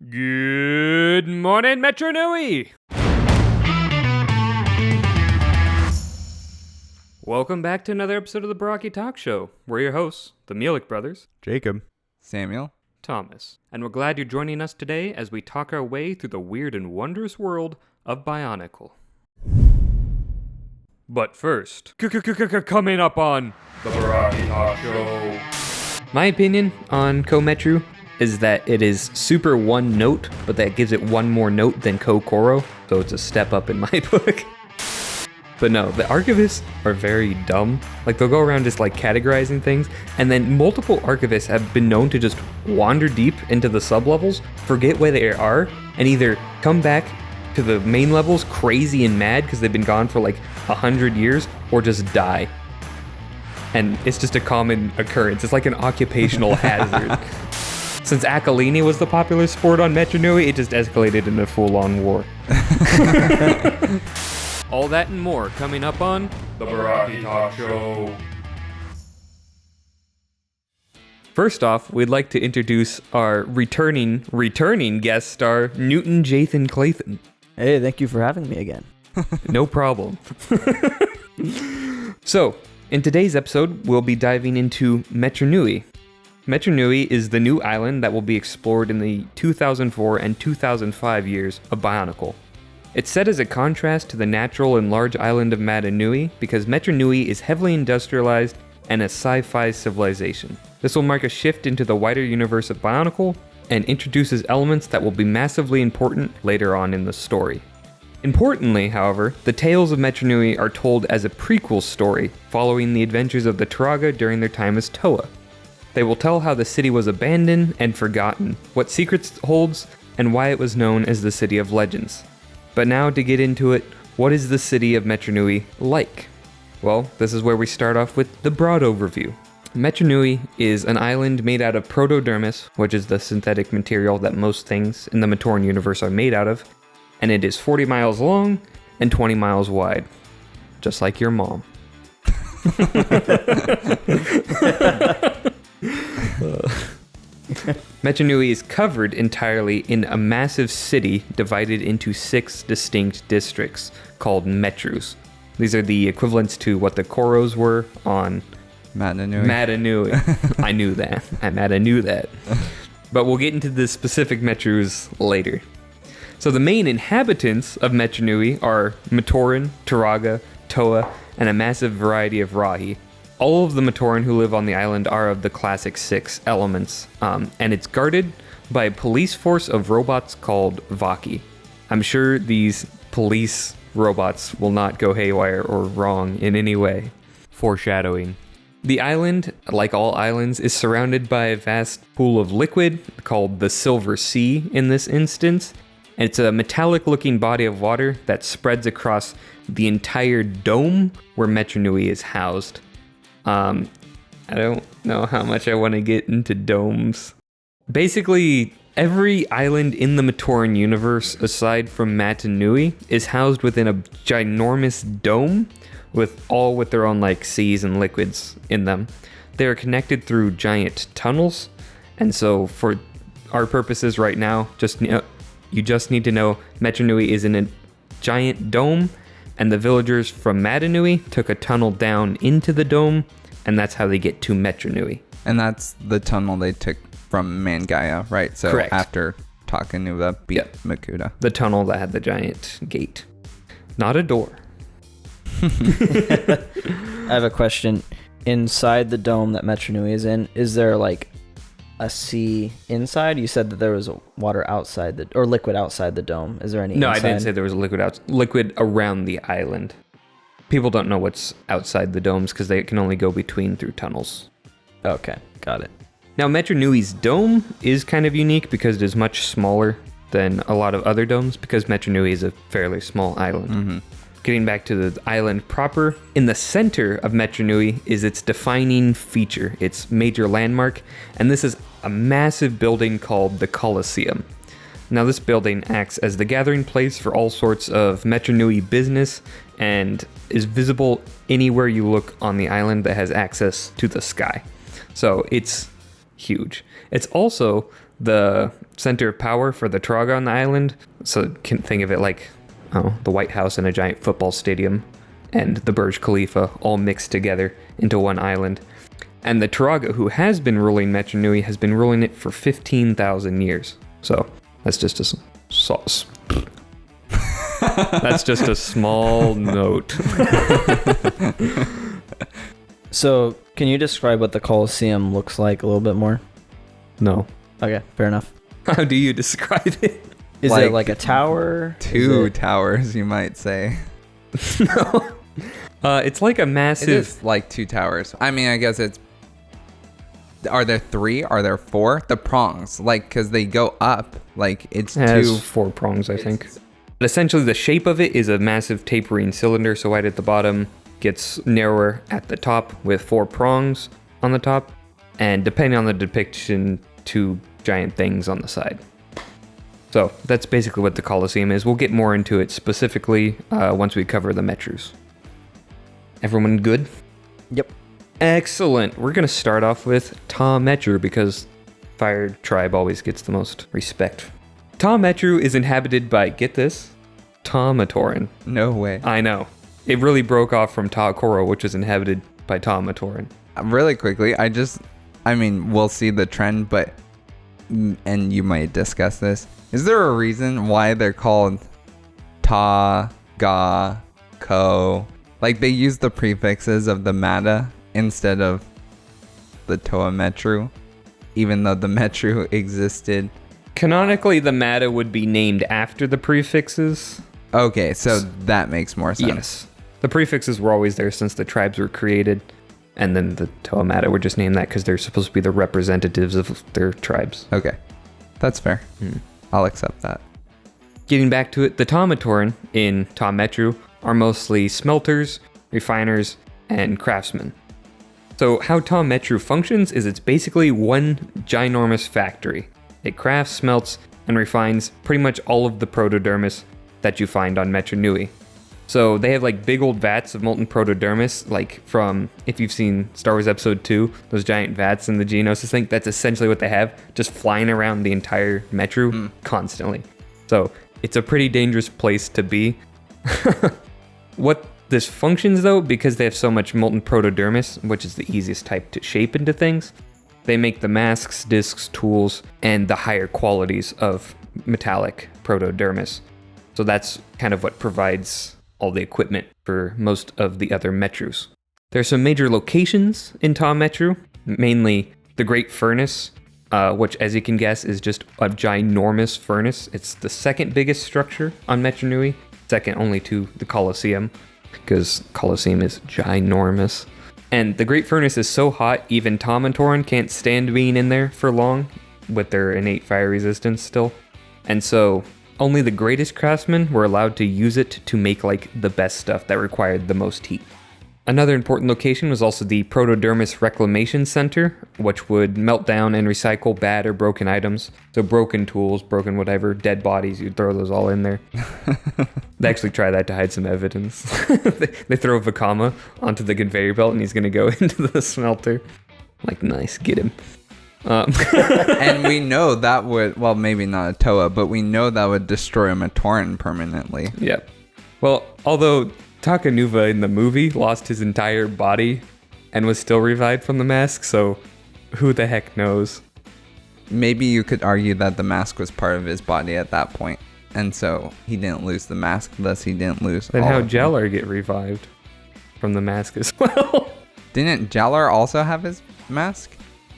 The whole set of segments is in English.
Good morning, Metru Nui! Welcome back to another episode of the Barraki Talk Show. We're your hosts, the Mielik brothers, Jacob. Samuel. Thomas, and we're glad you're joining us today as we talk our way through the weird and wondrous world of Bionicle. But first, coming up on the Barraki Talk Show. My opinion on Metru is that it is super one note, but that gives it one more note than Koro, so it's a step up in my book. But no, the archivists are very dumb. Like, they'll go around just like categorizing things, and then multiple archivists have been known to just wander deep into the sublevels, forget where they are, and either come back to the main levels crazy and mad because they've been gone for like 100 years, or just die. And it's just a common occurrence. It's like an occupational hazard. Since Akalini was the popular sport on Metru Nui, it just escalated into full-on war. All that and more coming up on the Barraki Talk Show. First off, we'd like to introduce our returning guest star, Newton Jathan Clayton. Hey, thank you for having me again. No problem. So, in today's episode, we'll be diving into Metru Nui. Metru Nui is the new island that will be explored in the 2004 and 2005 years of Bionicle. It's set as a contrast to the natural and large island of Mata Nui because Metru Nui is heavily industrialized and a sci-fi civilization. This will mark a shift into the wider universe of Bionicle and introduces elements that will be massively important later on in the story. Importantly, however, the tales of Metru Nui are told as a prequel story following the adventures of the Turaga during their time as Toa. They will tell how the city was abandoned and forgotten, what secrets it holds, and why it was known as the City of Legends. But now to get into it, what is the city of Metru Nui like? Well, this is where we start off with the broad overview. Metru Nui is an island made out of protodermis, which is the synthetic material that most things in the Matoran universe are made out of, and it is 40 miles long and 20 miles wide, just like your mom. Metru Nui is covered entirely in a massive city divided into 6 distinct districts called metrus. These are the equivalents to what the Koros were on Mata Nui. Mata Nui. I knew that. I knew that. But we'll get into the specific metrus later. So the main inhabitants of Metru Nui are Matoran, Turaga, Toa, and a massive variety of Rahi. All of the Matoran who live on the island are of the classic 6 elements, and it's guarded by a police force of robots called Vaki. I'm sure these police robots will not go haywire or wrong in any way. Foreshadowing. The island, like all islands, is surrounded by a vast pool of liquid called the Silver Sea in this instance, and it's a metallic-looking body of water that spreads across the entire dome where Metru Nui is housed. I don't know how much I want to get into domes. Basically, every island in the Matoran universe, aside from Mata Nui, is housed within a ginormous dome with their own like seas and liquids in them. They are connected through giant tunnels, and so for our purposes right now, you just need to know Metru Nui is in a giant dome, and the villagers from Mata Nui took a tunnel down into the dome, and that's how they get to Metru Nui. And that's the tunnel they took from Mangaya, right? So correct. After Takanuva beat Makuta. The tunnel that had the giant gate. Not a door. I have a question. Inside the dome that Metru Nui is in, is there like a sea inside? You said that there was water outside or liquid outside the dome. Is there any No, inside? I didn't say there was liquid around the island. People don't know what's outside the domes because they can only go between through tunnels. Okay, got it. Now, Metru Nui's dome is kind of unique because it is much smaller than a lot of other domes because Metru Nui is a fairly small island. Mm-hmm. Getting back to the island proper, in the center of Metru Nui is its defining feature, its major landmark, and this is a massive building called the Colosseum. Now, this building acts as the gathering place for all sorts of Metru Nui business and is visible anywhere you look on the island that has access to the sky. So it's huge. It's also the center of power for the Turaga on the island. So can think of it like the White House and a giant football stadium and the Burj Khalifa all mixed together into one island. And the Turaga, who has been ruling Metru Nui, has been ruling it for 15,000 years. So that's just that's just a small note. So, can you describe what the Colosseum looks like a little bit more? No. Okay, fair enough. How do you describe it? Is it like a tower? Two towers, you might say. No. It's like a massive... It is like 2 towers. I mean, I guess it's... Are there 3? Are there 4? The prongs, like, because they go up. Like, it's It 2... has 4 prongs, I think. But essentially, the shape of it is a massive tapering cylinder, so wide at the bottom, gets narrower at the top with 4 prongs on the top, and depending on the depiction, 2 giant things on the side. So that's basically what the Colosseum is. We'll get more into it specifically once we cover the Metrus. Everyone good? Yep. Excellent. We're going to start off with Ta Metru because Fire Tribe always gets the most respect. Ta Metru is inhabited by, get this, Ta-Matoran. No way. I know. It really broke off from Ta-Koro, which is inhabited by Ta-Matoran. Really quickly, I mean, we'll see the trend, but, and you might discuss this. Is there a reason why they're called Ta, Ga, Ko? Like, they use the prefixes of the Mata instead of the Toa Metru, even though the Metru existed. Canonically, the Mata would be named after the prefixes. Okay, so that makes more sense. Yes. The prefixes were always there since the tribes were created, and then the Toa Mata were just named that because they're supposed to be the representatives of their tribes. Okay, that's fair. I'll accept that. Getting back to it, the Ta-Matoran in Ta Metru are mostly smelters, refiners, and craftsmen. So how Ta Metru functions is it's basically one ginormous factory. It crafts, smelts, and refines pretty much all of the protodermis that you find on Metru Nui. So they have like big old vats of molten protodermis, like from, if you've seen Star Wars Episode 2, those giant vats in the Geonosis thing, that's essentially what they have, just flying around the entire Metru constantly. So it's a pretty dangerous place to be. What this functions though, because they have so much molten protodermis, which is the easiest type to shape into things, they make the masks, discs, tools, and the higher qualities of metallic protodermis. So that's kind of what provides all the equipment for most of the other Metrus. There's some major locations in Ta Metru, mainly the Great Furnace, which as you can guess is just a ginormous furnace. It's the second biggest structure on Metru Nui, second only to the Colosseum, because Colosseum is ginormous. And the Great Furnace is so hot, even Ta-Matoran can't stand being in there for long, with their innate fire resistance still. And so only the greatest craftsmen were allowed to use it to make like the best stuff that required the most heat. Another important location was also the Protodermis Reclamation Center, which would melt down and recycle bad or broken items. So broken tools, broken whatever, dead bodies, you'd throw those all in there. They actually try that to hide some evidence. They throw Vakama onto the conveyor belt and he's going to go into the smelter. Like, nice, get him. And we know that would, well, maybe not a Toa, but we know that would destroy a Matoran permanently. Yep. Well, although Takanuva in the movie lost his entire body and was still revived from the mask, so who the heck knows? Maybe you could argue that the mask was part of his body at that point, and so he didn't lose the mask, thus he didn't lose Then all how of them. Jalar get revived from the mask as well? Didn't Jalar also have his mask?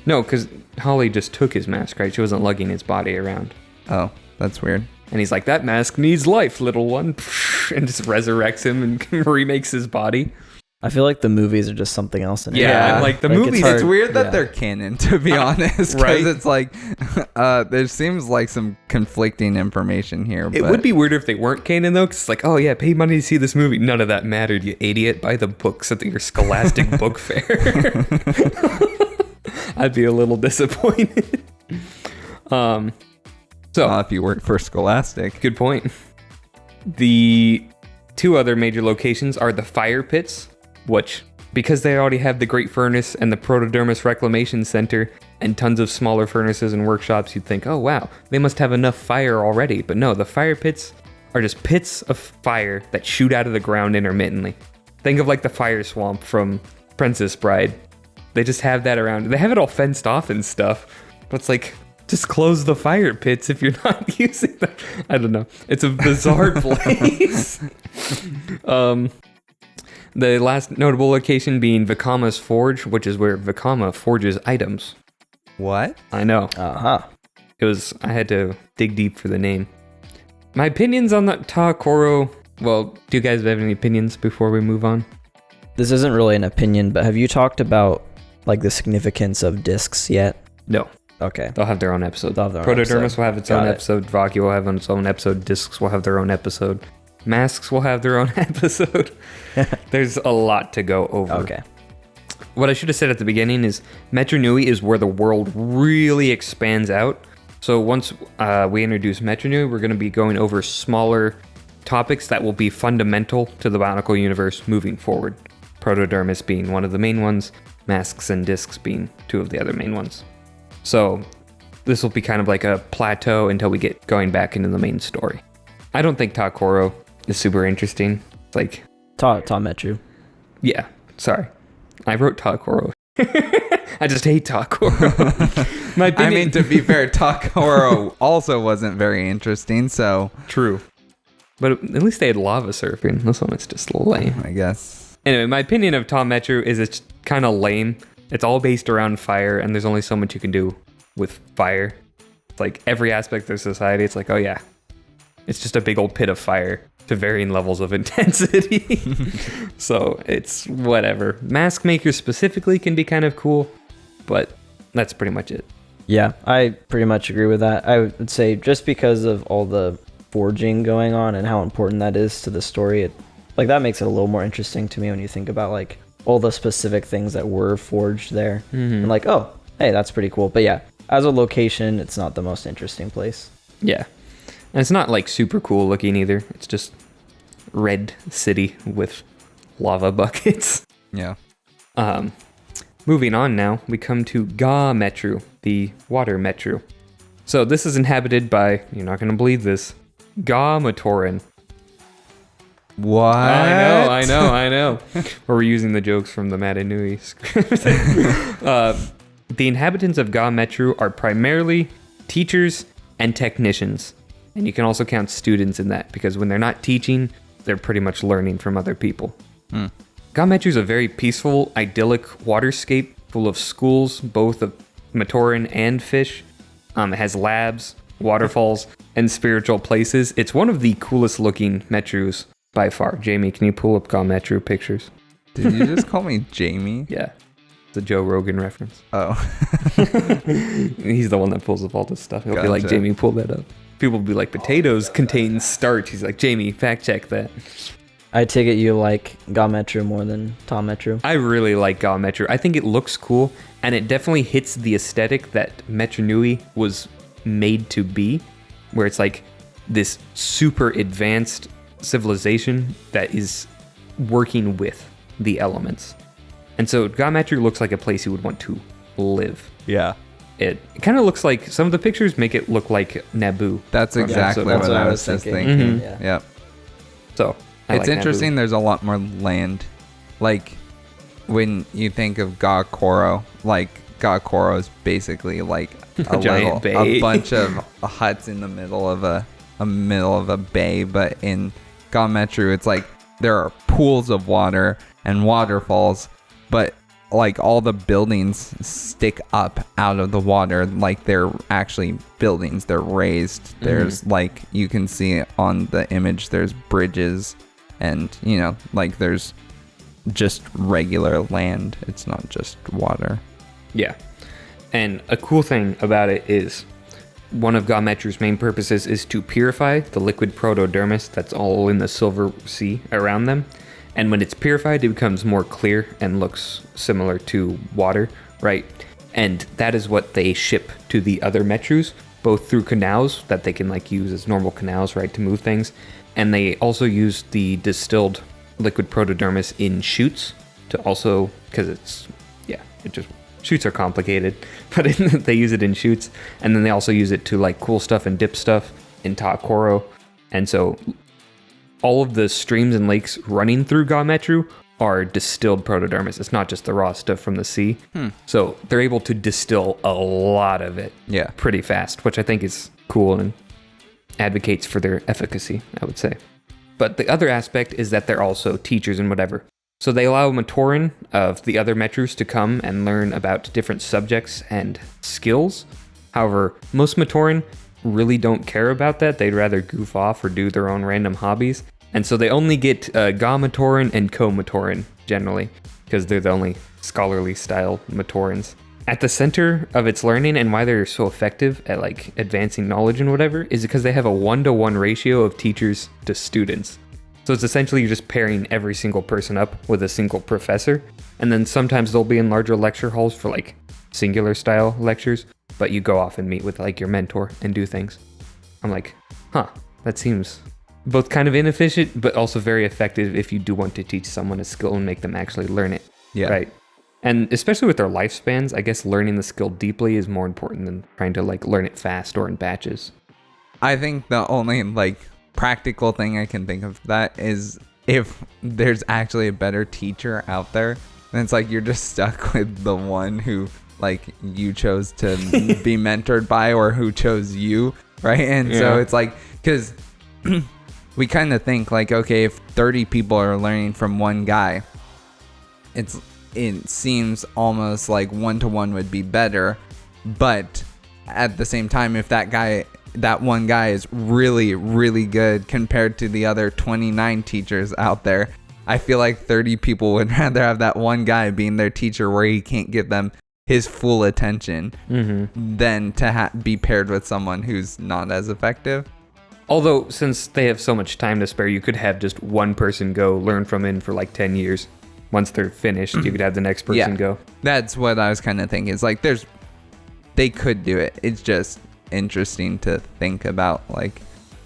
No, because Holly just took his mask, right? She wasn't lugging his body around. Oh, that's weird. And he's like, that mask needs life, little one. And just resurrects him and remakes his body. I feel like the movies are just something else. Yeah, like the movies. It's weird that they're canon, to be honest, because right? it's like there seems like some conflicting information here. It would be weirder if they weren't canon, though, because it's like, oh yeah, pay money to see this movie. None of that mattered, you idiot. Buy the books at your Scholastic book fair. I'd be a little disappointed. So if you work for Scholastic. Good point. The two other major locations are the fire pits, which, because they already have the Great Furnace and the Protodermis Reclamation Center, and tons of smaller furnaces and workshops, you'd think, oh wow, they must have enough fire already. But no, the fire pits are just pits of fire that shoot out of the ground intermittently. Think of like the fire swamp from Princess Bride. They just have that around. They have it all fenced off and stuff, but it's like, just close the fire pits if you're not using them. I don't know. It's a bizarre place. The last notable location being Vikama's Forge, which is where Vikama forges items. What? I know. Uh-huh. I had to dig deep for the name. My opinions on the Ta-Koro. Well, do you guys have any opinions before we move on? This isn't really an opinion, but have you talked about like the significance of discs yet? No. Okay. They'll have their own episode. They'll have their own Protodermis episode. will have its Got own it. episode. Barraki will have its own episode. Discs will have their own episode. Masks will have their own episode. There's a lot to go over. Okay. What I should have said at the beginning is Metru Nui is where the world really expands out. So once we introduce Metru Nui, we're going to be going over smaller topics that will be fundamental to the Bionicle universe moving forward. Protodermis being one of the main ones, masks and discs being two of the other main ones. So this will be kind of like a plateau until we get going back into the main story. I don't think Ta-Koro is super interesting. It's like... Tom Metru. Yeah, sorry. I wrote Ta-Koro. I just hate Ta-Koro. My opinion... I mean, to be fair, Ta-Koro also wasn't very interesting, so... True. But at least they had lava surfing. This one is just lame. I guess. Anyway, my opinion of Tom Metru is it's kind of lame. It's all based around fire, and there's only so much you can do with fire. It's like every aspect of society, it's like, oh yeah, it's just a big old pit of fire to varying levels of intensity. So it's whatever. Mask makers specifically can be kind of cool, but that's pretty much it. Yeah, I pretty much agree with that. I would say just because of all the forging going on and how important that is to the story, like that makes it a little more interesting to me when you think about like all the specific things that were forged there. And like, oh, hey, that's pretty cool. But yeah, as a location, it's not the most interesting place. Yeah. And it's not like super cool looking either. It's just red city with lava buckets. Yeah. Moving on now, we come to Ga Metru, the water Metru. So this is inhabited by, you're not going to believe this, Ga Matoran. What? I know. Or we're using the jokes from the Mata Nui script. The inhabitants of Ga Metru are primarily teachers and technicians. And you can also count students in that, because when they're not teaching, they're pretty much learning from other people. Ga Metru is a very peaceful, idyllic waterscape full of schools, both of Matoran and fish. It has labs, waterfalls, and spiritual places. It's one of the coolest looking Metrus by far. Jamie, can you pull up Ga Metru pictures? Did you just call me Jamie? Yeah. It's a Joe Rogan reference. Oh. He's the one that pulls up all this stuff. He'll be like, Gotcha. Jamie, pull that up. People will be like, potatoes contain starch. He's like, Jamie, fact check that. I take it you like Ga Metru more than Tom Metru. I really like Ga Metru. I think it looks cool, and it definitely hits the aesthetic that Metru Nui was made to be, where it's like this super advanced civilization that is working with the elements. And so Ga Metru looks like a place you would want to live. Yeah. It kind of looks like, some of the pictures make it look like Naboo. That's exactly That's what I was just thinking. Mhm. Yeah. Yep. So I It's like interesting. Naboo. There's a lot more land. Like when you think of Ga Koro, like Ga Koro is basically like a giant bay. a bunch of huts in the middle of a bay. But in Ga Metru, it's like there are pools of water and waterfalls, but like all the buildings stick up out of the water, like they're actually buildings. They're raised. There's like, you can see on the image, there's bridges, and you know, like there's just regular land. It's not just water. Yeah. And a cool thing about it is one of Ga Metru's main purposes is to purify the liquid protodermis that's all in the silver sea around them. And when it's purified, it becomes more clear and looks similar to water, right? And that is what they ship to the other Metrus, both through canals that they can like use as normal canals, right, to move things. And they also use the distilled liquid protodermis in chutes to also, because it's, yeah, it just Shoots are complicated, but they use it in shoots, and then they also use it to like cool stuff and dip stuff in Ta Koro. And so all of the streams and lakes running through Ga Metru are distilled protodermis. It's not just the raw stuff from the sea. So they're able to distill a lot of it pretty fast, which I think is cool and advocates for their efficacy, I would say. But the other aspect is that they're also teachers and whatever. So they allow Matoran of the other Metrus to come and learn about different subjects and skills. However, most Matoran really don't care about that. They'd rather goof off or do their own random hobbies. And so they only get Ga Matoran and Ko Matoran generally, because they're the only scholarly style Matorans. At the center of its learning and why they're so effective at like advancing knowledge and whatever is because they have a 1-to-1 ratio of teachers to students. So it's essentially you're just pairing every single person up with a single professor. And then sometimes they'll be in larger lecture halls for like singular style lectures, but you go off and meet with like your mentor and do things. I'm like, that seems both kind of inefficient, but also very effective if you do want to teach someone a skill and make them actually learn it. Yeah. Right. And especially with their lifespans, I guess learning the skill deeply is more important than trying to like learn it fast or in batches. I think the only like practical thing I can think of that is if there's actually a better teacher out there, then it's like you're just stuck with the one who like you chose to be mentored by or who chose you, right? And so it's like, because we kind of think like, okay, if 30 people are learning from one guy, it seems almost like 1-to-1 would be better. But at the same time, if that one guy is really, really good compared to the other 29 teachers out there, I feel like 30 people would rather have that one guy being their teacher where he can't give them his full attention than to be paired with someone who's not as effective. Although, since they have so much time to spare, you could have just one person go learn from in for like 10 years. Once they're finished, you could have the next person go. That's what I was kind of thinking. It's like they could do it. It's just interesting to think about, like,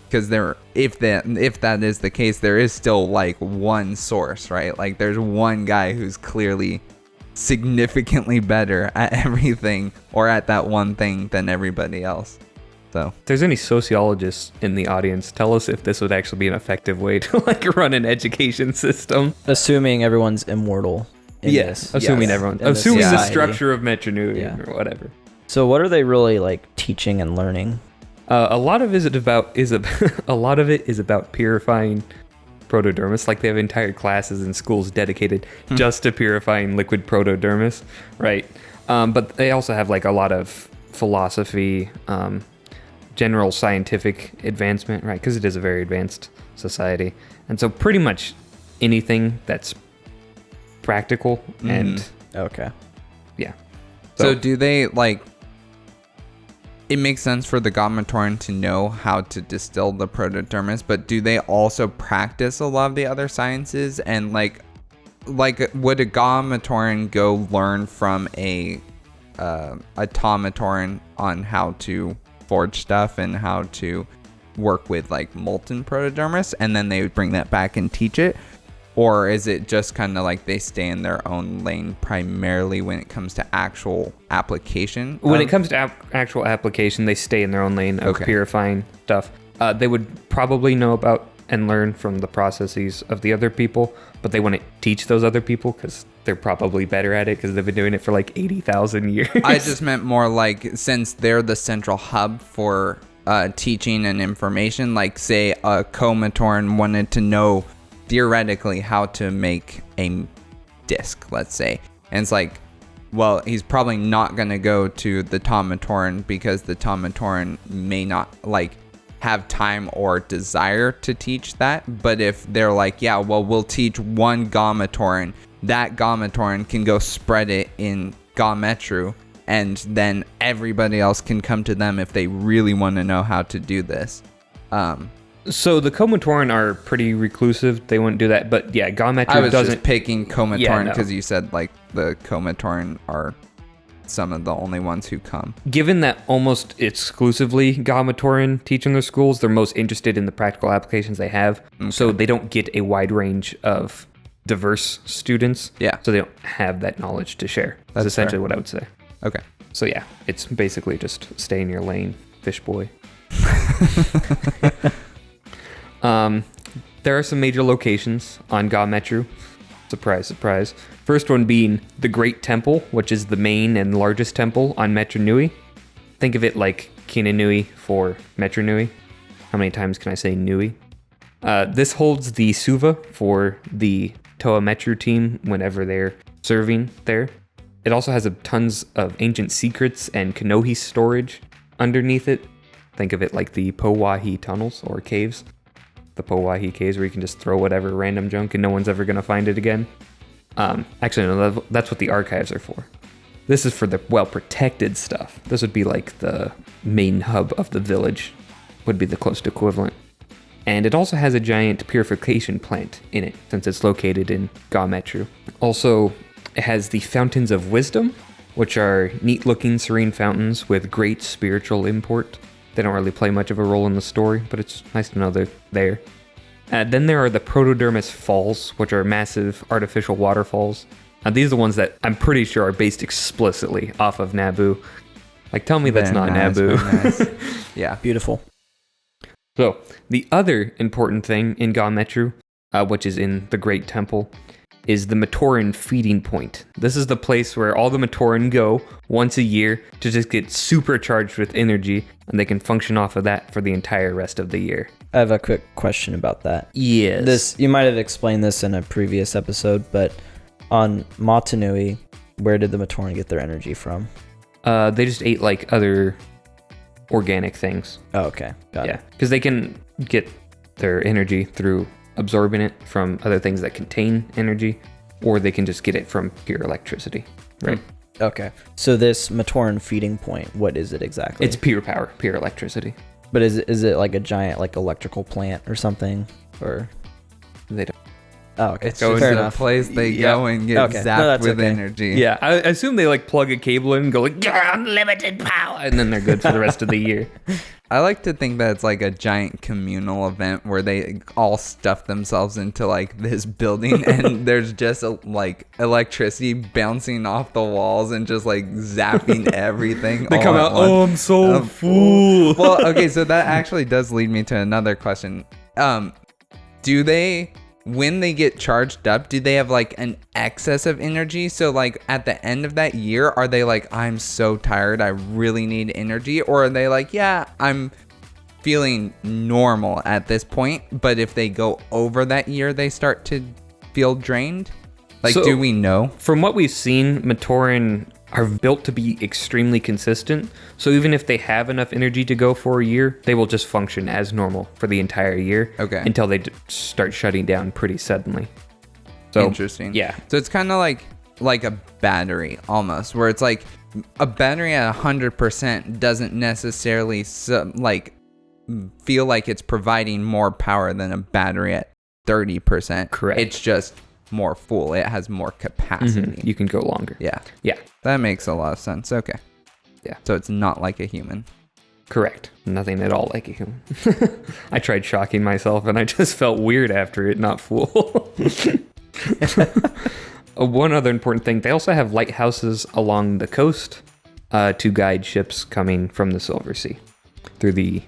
because if that is the case, there is still like one source, right? Like there's one guy who's clearly significantly better at everything or at that one thing than everybody else. So if there's any sociologists in the audience, tell us if this would actually be an effective way to like run an education system. Assuming everyone's immortal. Assuming the structure of Metru Nui or whatever. So what are they really like teaching and learning? A lot of it is about purifying protodermis. Like they have entire classes in schools dedicated just to purifying liquid protodermis, right? But they also have like a lot of philosophy, general scientific advancement, right? Because it is a very advanced society, and so pretty much anything that's practical and So do they like? It makes sense for the Ga Matoran to know how to distill the protodermis, but do they also practice a lot of the other sciences? And like would a Ga Matoran go learn from a Ta Matoran on how to forge stuff and how to work with like molten protodermis, and then they would bring that back and teach it? Or is it just kind of like they stay in their own lane primarily when it comes to actual application? When it comes to actual application, they stay in their own lane of purifying stuff. They would probably know about and learn from the processes of the other people, but they wouldn't teach those other people because they're probably better at it because they've been doing it for like 80,000 years. I just meant more like since they're the central hub for teaching and information, like say a Ko Matoran wanted to know theoretically how to make a disc, let's say, and it's like, well, he's probably not going to go to the Ta Matoran because the Ta Matoran may not like have time or desire to teach that. But if they're like, yeah, well, we'll teach one Ga Matoran, that Ga Matoran can go spread it in Ga Metru, and then everybody else can come to them if they really want to know how to do this. So the Ko Matoran are pretty reclusive. They wouldn't do that. But yeah, Ga Metru doesn't... I was just picking Ko Matoran because you said like the Ko Matoran are some of the only ones who come. Given that almost exclusively Ga Matoran teach in their schools, they're most interested in the practical applications they have. Okay. So they don't get a wide range of diverse students. Yeah. So they don't have that knowledge to share. That's That's essentially fair. what I would say. Okay. So yeah, it's basically just stay in your lane, fish boy. There are some major locations on Ga Metru. Surprise, surprise. First one being the Great Temple, which is the main and largest temple on Metru Nui. Think of it like Kina Nui for Metru Nui. How many times can I say Nui? This holds the Suva for the Toa Metru team whenever they're serving there. It also has tons of ancient secrets and Kanohi storage underneath it. Think of it like the Powahi tunnels or caves. The Powahi caves where you can just throw whatever random junk and no one's ever going to find it again. Actually, no, that's what the archives are for. This is for the well-protected stuff. This would be like the main hub of the village, would be the close equivalent. And it also has a giant purification plant in it, since it's located in Ga Metru. Also, it has the Fountains of Wisdom, which are neat-looking serene fountains with great spiritual import. They don't really play much of a role in the story, but it's nice to know they're there. Then there are the Protodermis Falls, which are massive artificial waterfalls. These are the ones that I'm pretty sure are based explicitly off of Naboo. Like, tell me that's not Naboo. Nice. Yeah. Beautiful. So, the other important thing in Ga Metru, which is in the Great Temple, is the Matoran feeding point. This is the place where all the Matoran go once a year to just get supercharged with energy, and they can function off of that for the entire rest of the year. I have a quick question about that. Yes. You might have explained this in a previous episode, but on Mata Nui, where did the Matoran get their energy from? They just ate like other organic things. Oh, okay. Got it. Yeah, because they can get their energy through absorbing it from other things that contain energy, or they can just get it from pure electricity. Right. Okay. So this Matoran feeding point, what is it exactly? It's pure power, pure electricity. But is it like a giant like electrical plant or something? Or They don't. oh, okay. It's just Fair a enough. place they Yeah. go and get Okay. No, zapped that's with okay. energy. Yeah, I assume they like plug a cable in and go like, "Yeah, unlimited power," and then they're good for the rest of the year. I like to think that it's like a giant communal event where they all stuff themselves into like this building and there's just like electricity bouncing off the walls and just like zapping everything. They all come at out, once. "Oh, I'm so Um, full." Well, okay, so that actually does lead me to another question. Do they, when they get charged up, do they have like an excess of energy? So like at the end of that year, are they like, I'm so tired, I really need energy? Or are they like, yeah, I'm feeling normal at this point, but if they go over that year, they start to feel drained? Like, So- do we know? From what we've seen, Matoran are built to be extremely consistent. So even if they have enough energy to go for a year, they will just function as normal for the entire year. Okay. Until they start shutting down pretty suddenly. So Interesting. Yeah. So it's kind of like a battery almost, where it's like a battery at 100% doesn't necessarily feel like it's providing more power than a battery at 30%. Correct. It's just more full. It has more capacity. You can go longer. Yeah. Yeah. That makes a lot of sense. Okay. Yeah. So it's not like a human. Correct. Nothing at all like a human. I tried shocking myself and I just felt weird after it, not full. One other important thing, they also have lighthouses along the coast to guide ships coming from the Silver Sea through the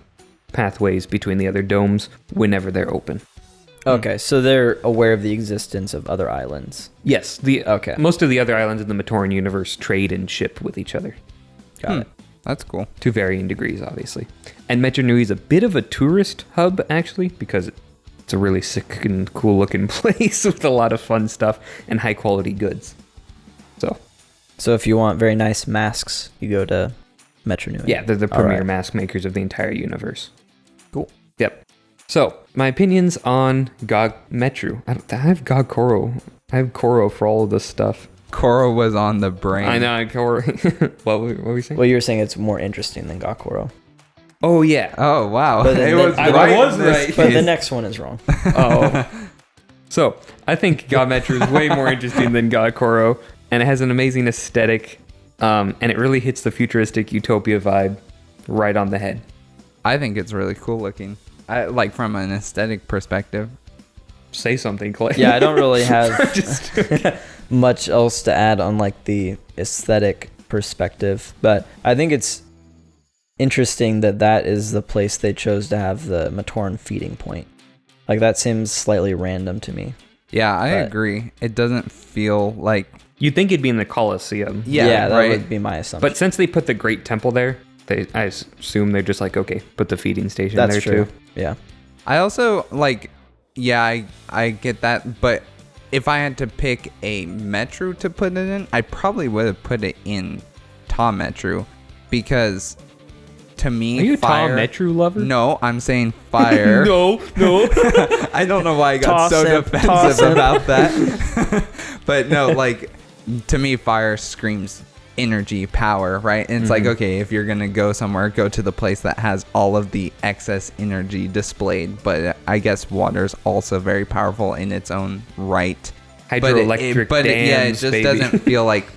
pathways between the other domes whenever they're open. Okay, so they're aware of the existence of other islands. Yes, Okay. most of the other islands in the Matoran universe trade and ship with each other. Got it. That's cool. To varying degrees, obviously. And Metru Nui is a bit of a tourist hub, actually, because it's a really sick and cool looking place with a lot of fun stuff and high quality goods. So if you want very nice masks, you go to Metru Nui. Yeah, they're the All premier right. mask makers of the entire universe. Cool. Yep. So, my opinions on Ga Metru. I have Ga Koro. I have Koro for all of this stuff. Korra was on the brain. I know, Koro. what were we saying? Well, you were saying it's more interesting than Gakoro. Oh, yeah. Oh, wow. But then It was I right was in this right. But the case. next one is wrong. Oh. So, I think Ga Metru is way more interesting than Ga Koro, and it has an amazing aesthetic, and it really hits the futuristic utopia vibe right on the head. I think it's really cool looking. Like from an aesthetic perspective. say something, Clay. Yeah, I don't really have Just much else to add on like the aesthetic perspective, but I think it's interesting that that is the place they chose to have the Matoran feeding point. Like that seems slightly random to me. Yeah, I But- agree. It doesn't feel like you'd think it'd be in the Colosseum. Yeah, that right. would be my assumption. But since they put the Great Temple there, I assume they're just like, okay, put the feeding station That's there true. too. Yeah. I also like, yeah, I get that, but if I had to pick a Metru to put it in, I probably would have put it in Ta Metru, because to me, Are you a fire. Tom Metru lover? No, I'm saying fire. no. I don't know why I got Toss so him, defensive toss him. about that. But no, like, to me, fire screams energy, power, right? And it's like, okay, if you're gonna go somewhere, go to the place that has all of the excess energy displayed. But I guess water's also very powerful in its own right. Hydroelectric but dams, yeah, it just baby. doesn't feel like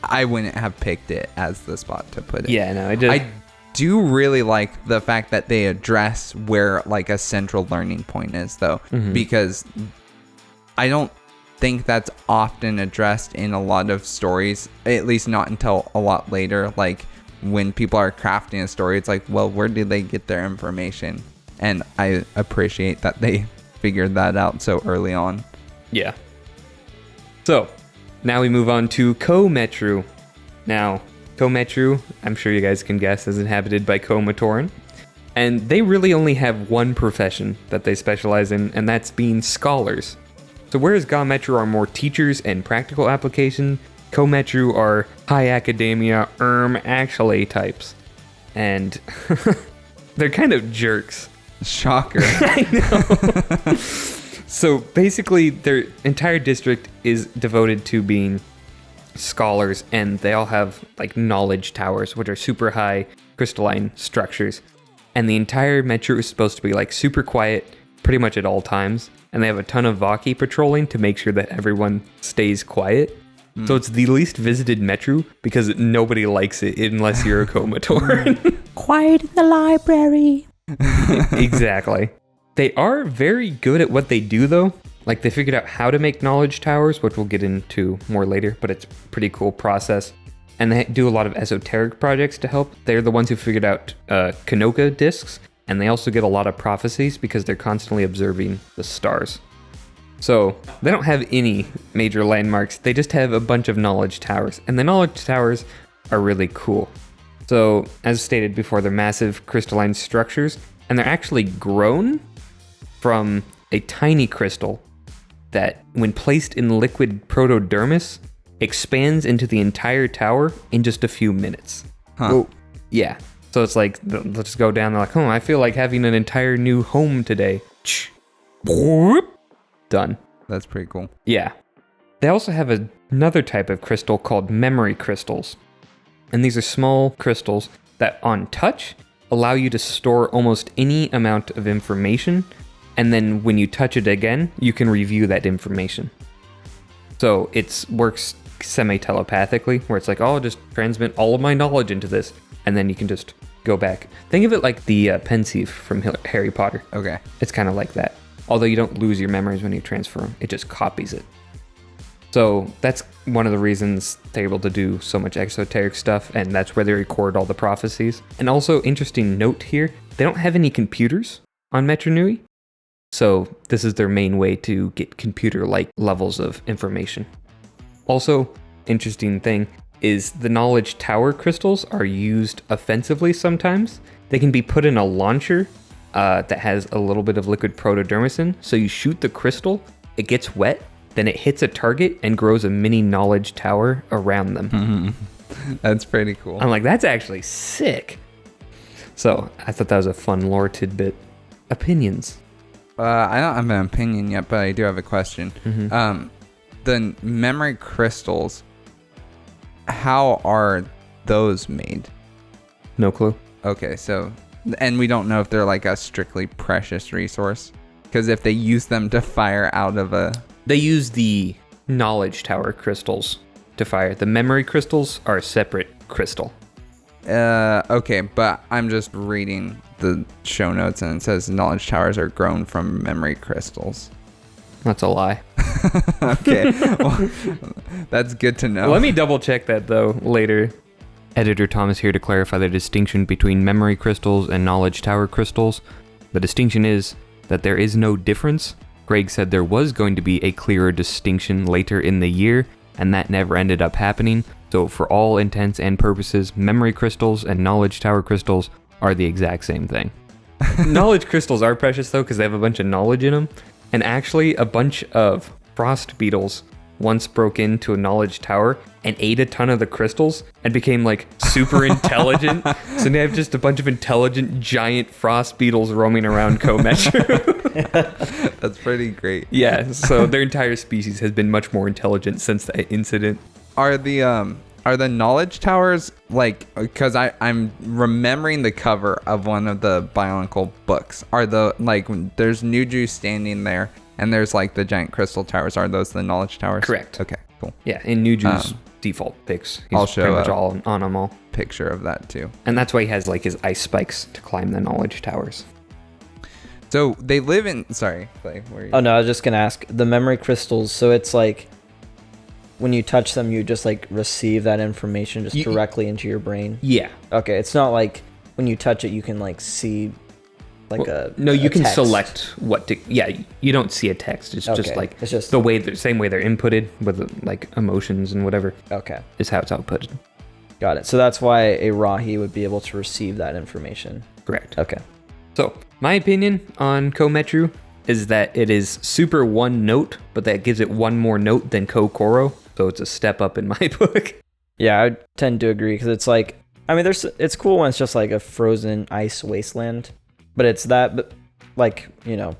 I wouldn't have picked it as the spot to put it. Yeah, no, I just I do really like the fact that they address where like a central learning point is, though, because I don't think that's often addressed in a lot of stories, at least not until a lot later. Like when people are crafting a story, it's like, well, where did they get their information? And I appreciate that they figured that out so early on. Yeah. So, now we move on to Ko-Metru. Now, Ko-Metru, I'm sure you guys can guess, is inhabited by Ko-Matoran. And they really only have one profession that they specialize in, and that's being scholars. So whereas Ga-Metru are more teachers and practical application, Ko-Metru are high academia, actually types. And they're kind of jerks. Shocker. I know. So basically, their entire district is devoted to being scholars, and they all have like knowledge towers, which are super high crystalline structures. And the entire metro is supposed to be like super quiet pretty much at all times. And they have a ton of Vaki patrolling to make sure that everyone stays quiet. So it's the least visited metro because nobody likes it unless you're a Ko-Matoran. Quiet in the library. Exactly. They are very good at what they do, though. Like, they figured out how to make knowledge towers, which we'll get into more later, but it's a pretty cool process. And they do a lot of esoteric projects to help. They're the ones who figured out Kanoka discs, and they also get a lot of prophecies because they're constantly observing the stars. So, they don't have any major landmarks. They just have a bunch of knowledge towers, and the knowledge towers are really cool. So, as stated before, they're massive crystalline structures, and they're actually grown from a tiny crystal that, when placed in liquid protodermis, expands into the entire tower in just a few minutes. Huh. Yeah. So it's like, they'll just go down, they're like, oh, I feel like having an entire new home today. Done. That's pretty cool. Yeah. They also have another type of crystal called memory crystals. And these are small crystals that, on touch, allow you to store almost any amount of information. And then when you touch it again, you can review that information. So it works semi-telepathically, where it's like, oh, I'll just transmit all of my knowledge into this. And then you can just go back. Think of it like the pensieve from Harry Potter. Okay. It's kind of like that. Although you don't lose your memories when you transfer them. It just copies it. So that's one of the reasons they're able to do so much exoteric stuff, and that's where they record all the prophecies. And also, interesting note here, they don't have any computers on Metru Nui. So this is their main way to get computer-like levels of information. Also, interesting thing is the knowledge tower crystals are used offensively sometimes. They can be put in a launcher that has a little bit of liquid protodermis. So you shoot the crystal, it gets wet, then it hits a target and grows a mini knowledge tower around them. That's pretty cool. I'm like, that's actually sick. So I thought that was a fun lore tidbit. Opinions? I don't have an opinion yet, but I do have a question. The memory crystals, how are those made? No clue. Okay, so, and we don't know if they're like a strictly precious resource, because if they use them to fire out of a... They use the knowledge tower crystals to fire. The memory crystals are a separate crystal. Okay, but I'm just reading the show notes and it says knowledge towers are grown from memory crystals. That's a lie. Okay. Well, that's good to know. Let me double check that though later. Editor Thomas here to clarify the distinction between memory crystals and knowledge tower crystals. The distinction is that there is no difference. Greg said there was going to be a clearer distinction later in the year, and that never ended up happening. So for all intents and purposes, memory crystals and knowledge tower crystals are the exact same thing. Knowledge crystals are precious though, because they have a bunch of knowledge in them. And actually, a bunch of frost beetles once broke into a knowledge tower and ate a ton of the crystals and became like super intelligent. So they have just a bunch of intelligent giant frost beetles roaming around Metru. That's pretty great. Yeah, so their entire species has been much more intelligent since that incident. Are the knowledge towers like, because I'm remembering the cover of one of the Bionicle books. Are the like there's Nuju standing there and there's like the giant crystal towers. Are those the knowledge towers? Correct. Okay, cool. Yeah, in Nuju's default picks, he's I'll show pretty much all on them all. Picture of that too. And that's why he has like his ice spikes to climb the knowledge towers. So they live in. Sorry, Clay. Where are you? Oh no, I was just gonna ask the memory crystals. So it's like when you touch them, you just like receive that information just directly into your brain. Yeah. Okay, it's not like when you touch it, you can like see like no, you can text. select what to. Yeah, you don't see a text. It's just Okay, like it's just the way the same way they're inputted with like emotions and whatever okay. is how it's outputted. Got it. So that's why a Rahi would be able to receive that information. Correct. Okay. So my opinion on Metru is that it is super one note, but that gives it one more note than Koro. So it's a step up in my book. Yeah, I tend to agree because it's like, I mean, it's cool when it's just like a frozen ice wasteland, but it's that, but like, you know,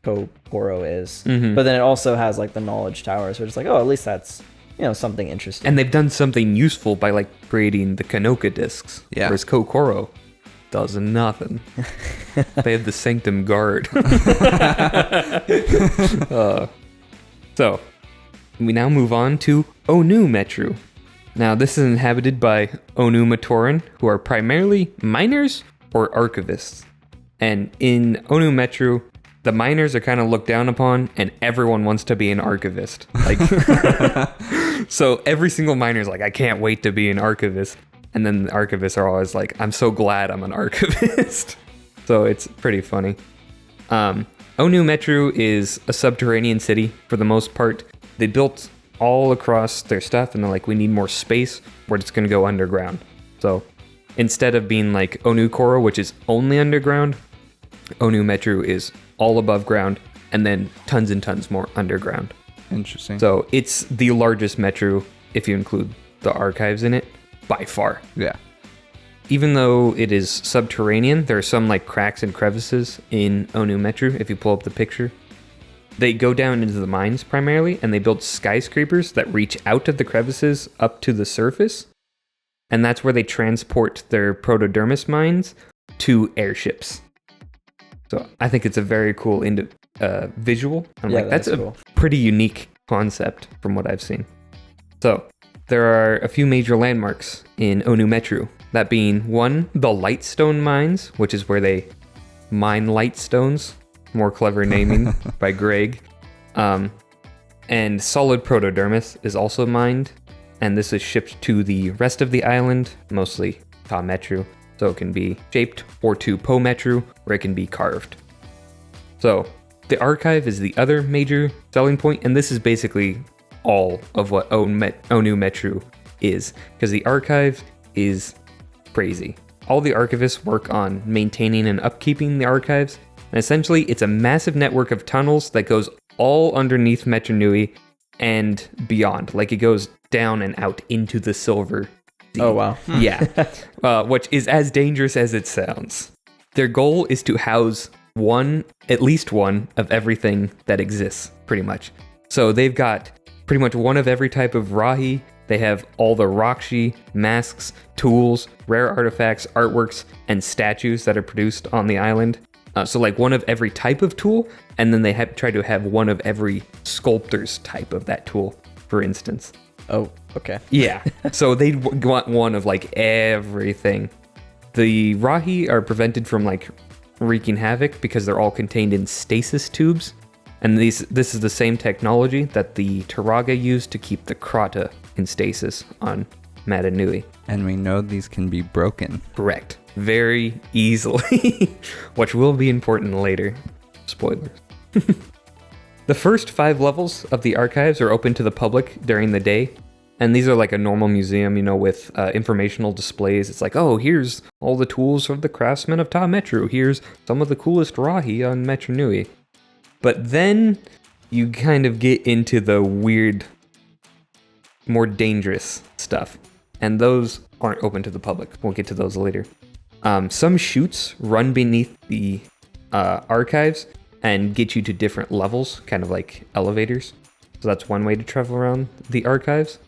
Koro is. Mm-hmm. But then it also has like the knowledge towers, which is like, oh, at least that's, you know, something interesting. And they've done something useful by like creating the Kanoka discs. Yeah. Whereas Koro does nothing. They have the Sanctum Guard. So we now move on to Onu Metru. Now this is inhabited by Onu Matoran, who are primarily miners or archivists. And in Onu Metru, the miners are kind of looked down upon, and everyone wants to be an archivist. Like, so every single miner is like, I can't wait to be an archivist. And then the archivists are always like, I'm so glad I'm an archivist. So it's pretty funny. Onu Metru is a subterranean city for the most part. They built all across their stuff, and they're like, we need more space. We're just going to go underground. So instead of being like Onu Koro, which is only underground, Onu Metru is all above ground, and then tons and tons more underground. Interesting. So it's the largest Metru, if you include the archives in it, by far. Yeah. Even though it is subterranean, there are some like cracks and crevices in Onu Metru, if you pull up the picture. They go down into the mines primarily, and they build skyscrapers that reach out of the crevices up to the surface. And that's where they transport their protodermis mines to airships. So I think it's a very cool visual. I'm Yeah, like, that's a cool. pretty unique concept from what I've seen. So there are a few major landmarks in Onu Metru. That being one, the Lightstone mines, which is where they mine lightstones. More clever naming by Greg. And solid protodermis is also mined, and this is shipped to the rest of the island, mostly Ta Metru. So it can be shaped, or to Po Metru, where it can be carved. So the archive is the other major selling point, and this is basically all of what Onu Metru is, because the archive is crazy. All the archivists work on maintaining and upkeeping the archives. And essentially, it's a massive network of tunnels that goes all underneath Metru Nui and beyond. Like, it goes down and out into the silver sea. Oh, wow. Yeah. Which is as dangerous as it sounds. Their goal is to house at least one of everything that exists, pretty much. So they've got pretty much one of every type of Rahi. They have all the Rakshi, masks, tools, rare artifacts, artworks, and statues that are produced on the island. So like one of every type of tool, and then they try to have one of every sculptor's type of that tool, for instance. Oh, okay. Yeah. So they want one of like everything. The Rahi are prevented from like wreaking havoc because they're all contained in stasis tubes. And this is the same technology that the Turaga used to keep the Krata in stasis on Mata Nui. And we know these can be broken. Correct. Very easily, which will be important later. Spoilers. The first 5 levels of the archives are open to the public during the day. And these are like a normal museum, with informational displays. It's like, oh, here's all the tools of the craftsmen of Ta Metru. Here's some of the coolest Rahi on Metru Nui. But then you kind of get into the weird, more dangerous stuff. And those aren't open to the public. We'll get to those later. Some chutes run beneath the archives and get you to different levels, kind of like elevators. So that's one way to travel around the archives.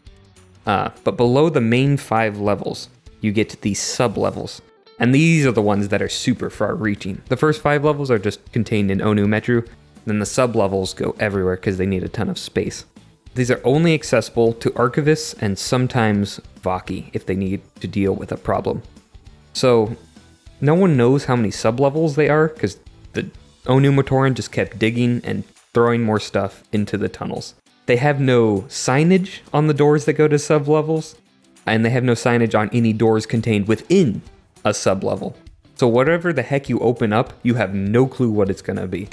But below the main 5 levels, you get to these sub-levels. And these are the ones that are super far-reaching. The first 5 levels are just contained in Onu Metru. Then the sub-levels go everywhere because they need a ton of space. These are only accessible to archivists and sometimes Vaki if they need to deal with a problem. So no one knows how many sub-levels they are because the Onu Matoran just kept digging and throwing more stuff into the tunnels. They have no signage on the doors that go to sub-levels, and they have no signage on any doors contained within a sub-level. So whatever the heck you open up, you have no clue what it's going to be.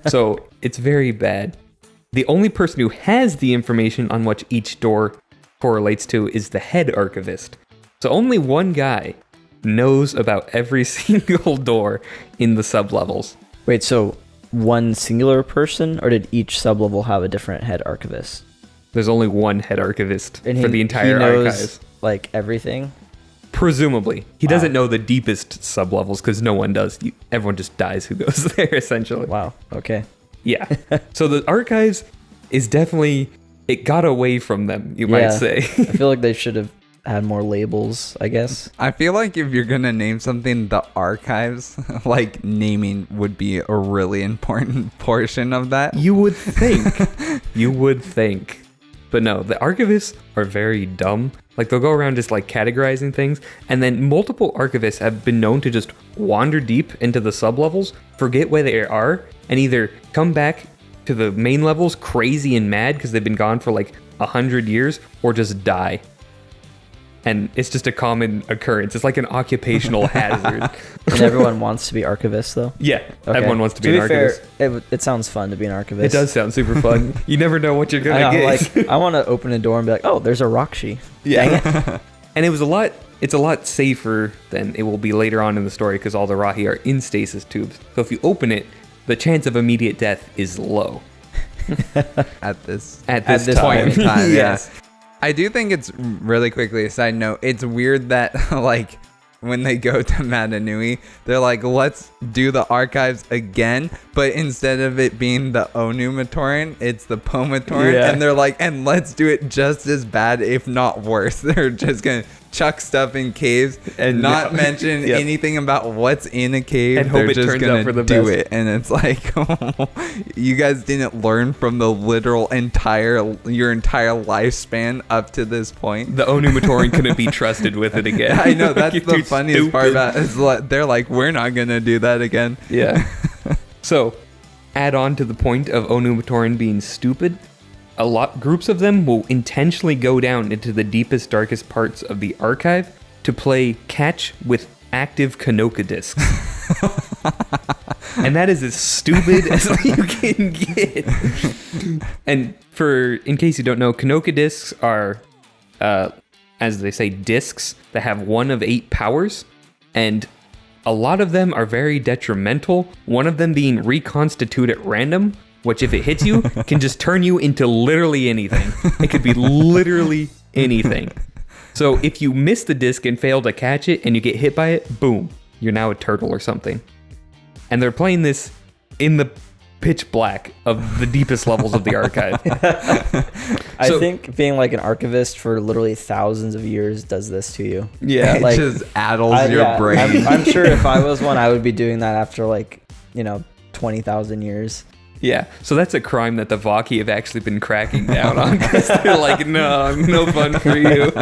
So it's very bad. The only person who has the information on what each door correlates to is the head archivist. So only one guy knows about every single door in the sub-levels. Wait, so one singular person, or did each sub-level have a different head archivist? There's only one head archivist And for the entire he knows, archives. like, everything? Presumably. He doesn't know the deepest sub-levels because no one does. Everyone just dies who goes there, essentially. Wow, okay. Yeah. So the archives is definitely... It got away from them, you might say. I feel like they should have had more labels, I guess. I feel like if you're going to name something the archives, like naming would be a really important portion of that. You would think. You would think. But no, the archivists are very dumb. Like, they'll go around just, like, categorizing things. And then multiple archivists have been known to just wander deep into the sub-levels, forget where they are, and either come back to the main levels crazy and mad because they've been gone for, like, 100 years, or just die. And it's just a common occurrence. It's like an occupational hazard. And everyone wants to be archivists, though? Yeah, Okay. everyone wants to be To an be fair, archivist. it sounds fun to be an archivist. It does sound super fun. You never know what you're I gonna know, get. like, I want to open a door and be like, oh, there's a Rakshi. Yeah. Dang it. And it's a lot safer than it will be later on in the story because all the Rahi are in stasis tubes. So if you open it, the chance of immediate death is low. At this point in time. Yes. Yeah. I do think it's really quickly a side note. It's weird that like when they go to Mata Nui, they're like, let's do the archives again, but instead of it being the Onu Matoran, it's the Po Matoran, Yeah. and they're like, and let's do it just as bad, if not worse. They're just gonna chuck stuff in caves and not mention Yep. anything about what's in a cave. And hope they're it just turns out gonna for the do best. it, and it's like, you guys didn't learn from the literal your entire lifespan up to this point. The Onu Matoran couldn't be trusted with it again. I know, that's You're the too funniest part stupid. about it, is like, they're like, we're not gonna do that again. Yeah. So, add on to the point of Onu Matoran being stupid, groups of them will intentionally go down into the deepest, darkest parts of the archive to play catch with active Kanoka discs. And that is as stupid as you can get. And in case you don't know, Kanoka discs are, as they say, discs that have one of 8 powers, and a lot of them are very detrimental. One of them being reconstitute at random, which if it hits you, can just turn you into literally anything. It could be literally anything. So if you miss the disc and fail to catch it and you get hit by it, boom, you're now a turtle or something. And they're playing this in the pitch black of the deepest levels of the archive. I think being like an archivist for literally thousands of years does this to you. Yeah. It Like, just addles your brain. I'm sure if I was one, I would be doing that after 20,000 years. Yeah, so that's a crime that the Vaki have actually been cracking down on because they're like, no fun for you.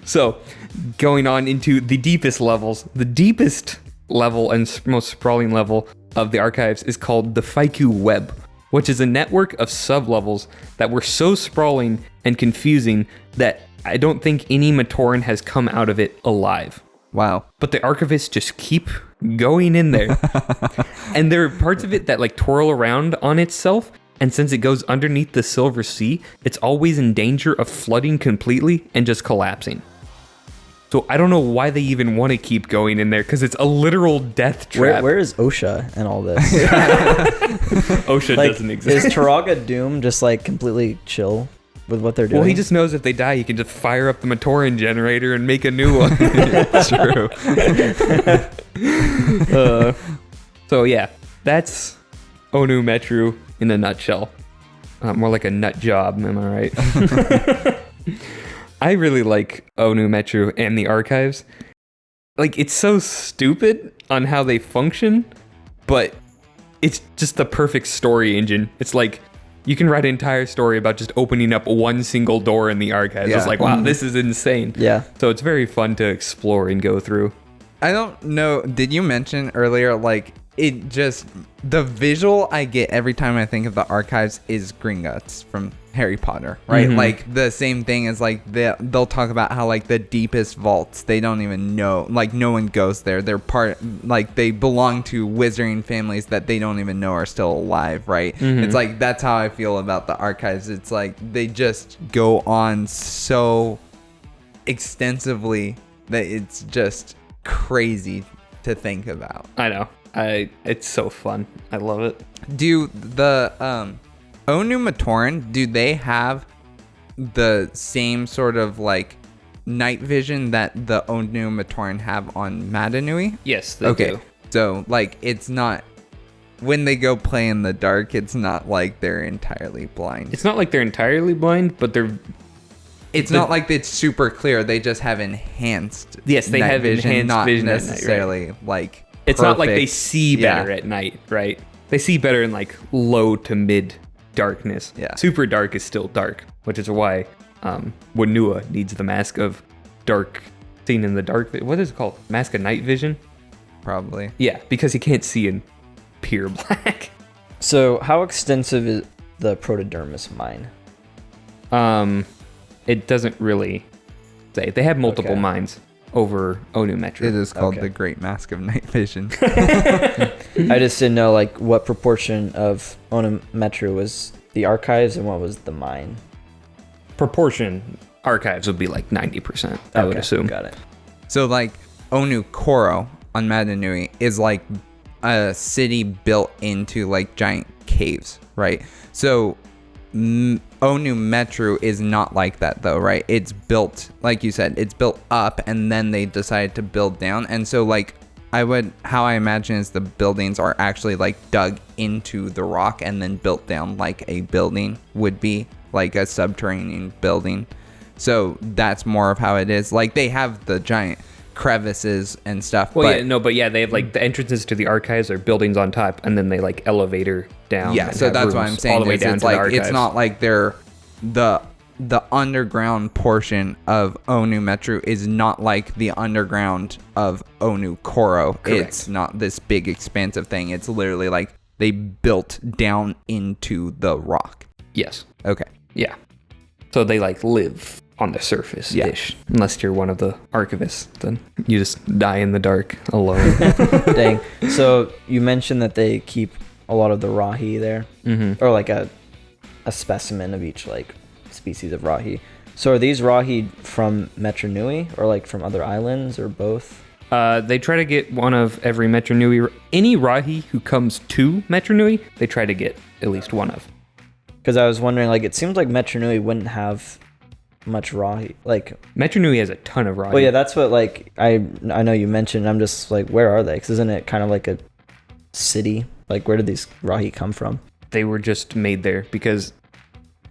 So, going on into the deepest levels, the deepest level and most sprawling level of the archives is called the Faiku Web, which is a network of sublevels that were so sprawling and confusing that I don't think any Matoran has come out of it alive. Wow. But the archivists just keep going in there. And there are parts of it that like twirl around on itself. And since it goes underneath the Silver Sea, it's always in danger of flooding completely and just collapsing. So I don't know why they even want to keep going in there, because it's a literal death trap. Where is OSHA and all this? OSHA Like, doesn't exist. Is Turaga Doom just like completely chill with what they're doing? Well, he just knows if they die, he can just fire up the Matoran generator and make a new one. True. So yeah, that's Onu Metru in a nutshell. More like a nut job, am I right? I really like Onu Metru and the archives. Like, it's so stupid on how they function, but it's just the perfect story engine. It's like, you can write an entire story about just opening up one single door in the archives. Yeah. It's like, wow, this is insane. Yeah. So it's very fun to explore and go through. I don't know. Did you mention earlier, like, it just, the visual I get every time I think of the archives is Gringotts from Harry Potter, right? Mhm. Like, the same thing as, like, they'll talk about how, like, the deepest vaults, they don't even know, like, no one goes there. They're part, like, they belong to wizarding families that they don't even know are still alive, right? Mhm. It's like, that's how I feel about the archives. It's like, they just go on so extensively that it's just crazy to think about. I know. It's so fun. I love it. Do the Onu Matoran, do they have the same sort of like night vision that the Onu Matoran have on Mata Nui? Yes, they do. So like, it's not, when they go play in the dark, it's not like they're entirely blind. It's not like they're entirely blind, but It's not like it's super clear. They just have enhanced Yes, they night have vision, enhanced not vision at night, right? necessarily like It's not like they perfect. see better Yeah. at night, right? They see better in like low to mid darkness. Yeah. Super dark is still dark, which is why Wanua needs the mask of dark, seen in the dark. What is it called? Mask of night vision? Probably. Yeah, because he can't see in pure black. So how extensive is the Protodermis mine? It doesn't really say. They have multiple Okay. mines over Onu Metru. It is called Okay. the Great Mask of Night Vision. I just didn't know like what proportion of Onu Metru was the archives and what was the mine. Proportion archives would be like 90%, I would Okay, assume. Got it. So like Onu Koro on Mata Nui is like a city built into like giant caves, right? So Onu Metru is not like that though, right? It's built, like you said, it's built up and then they decided to build down. And so like how I imagine is the buildings are actually like dug into the rock and then built down like a building would be, like a subterranean building. So that's more of how it is. Like they have the giant crevices and stuff. Well, but they have like the entrances to the archives are buildings on top, and then they like elevator down. yeah, and so have that's what I'm rooms saying. all the way Is down it's to the like it's archives. not like they're the underground portion of Onu Metru is not like the underground of Onu Koro. Correct. It's not this big expansive thing. It's literally like they built down into the rock. Yes. Okay. Yeah. So they like live on the surface ish. Unless you're one of the archivists, then you just die in the dark alone. Dang. So you mentioned that they keep a lot of the rahi there, or like a specimen of each like species of rahi. So are these rahi from Metru Nui or like from other islands or both? They try to get one of every Metru Nui. Any Rahi who comes to Metru Nui, they try to get at least one of. Because I was wondering, like, it seems like Metru Nui wouldn't have much rahi. Like, Metru Nui has a ton of Rahi. well, yeah, that's what like I know you mentioned. I'm just like, where are they? Because isn't it kind of like a city? Like, where did these rahi come from? They were just made there because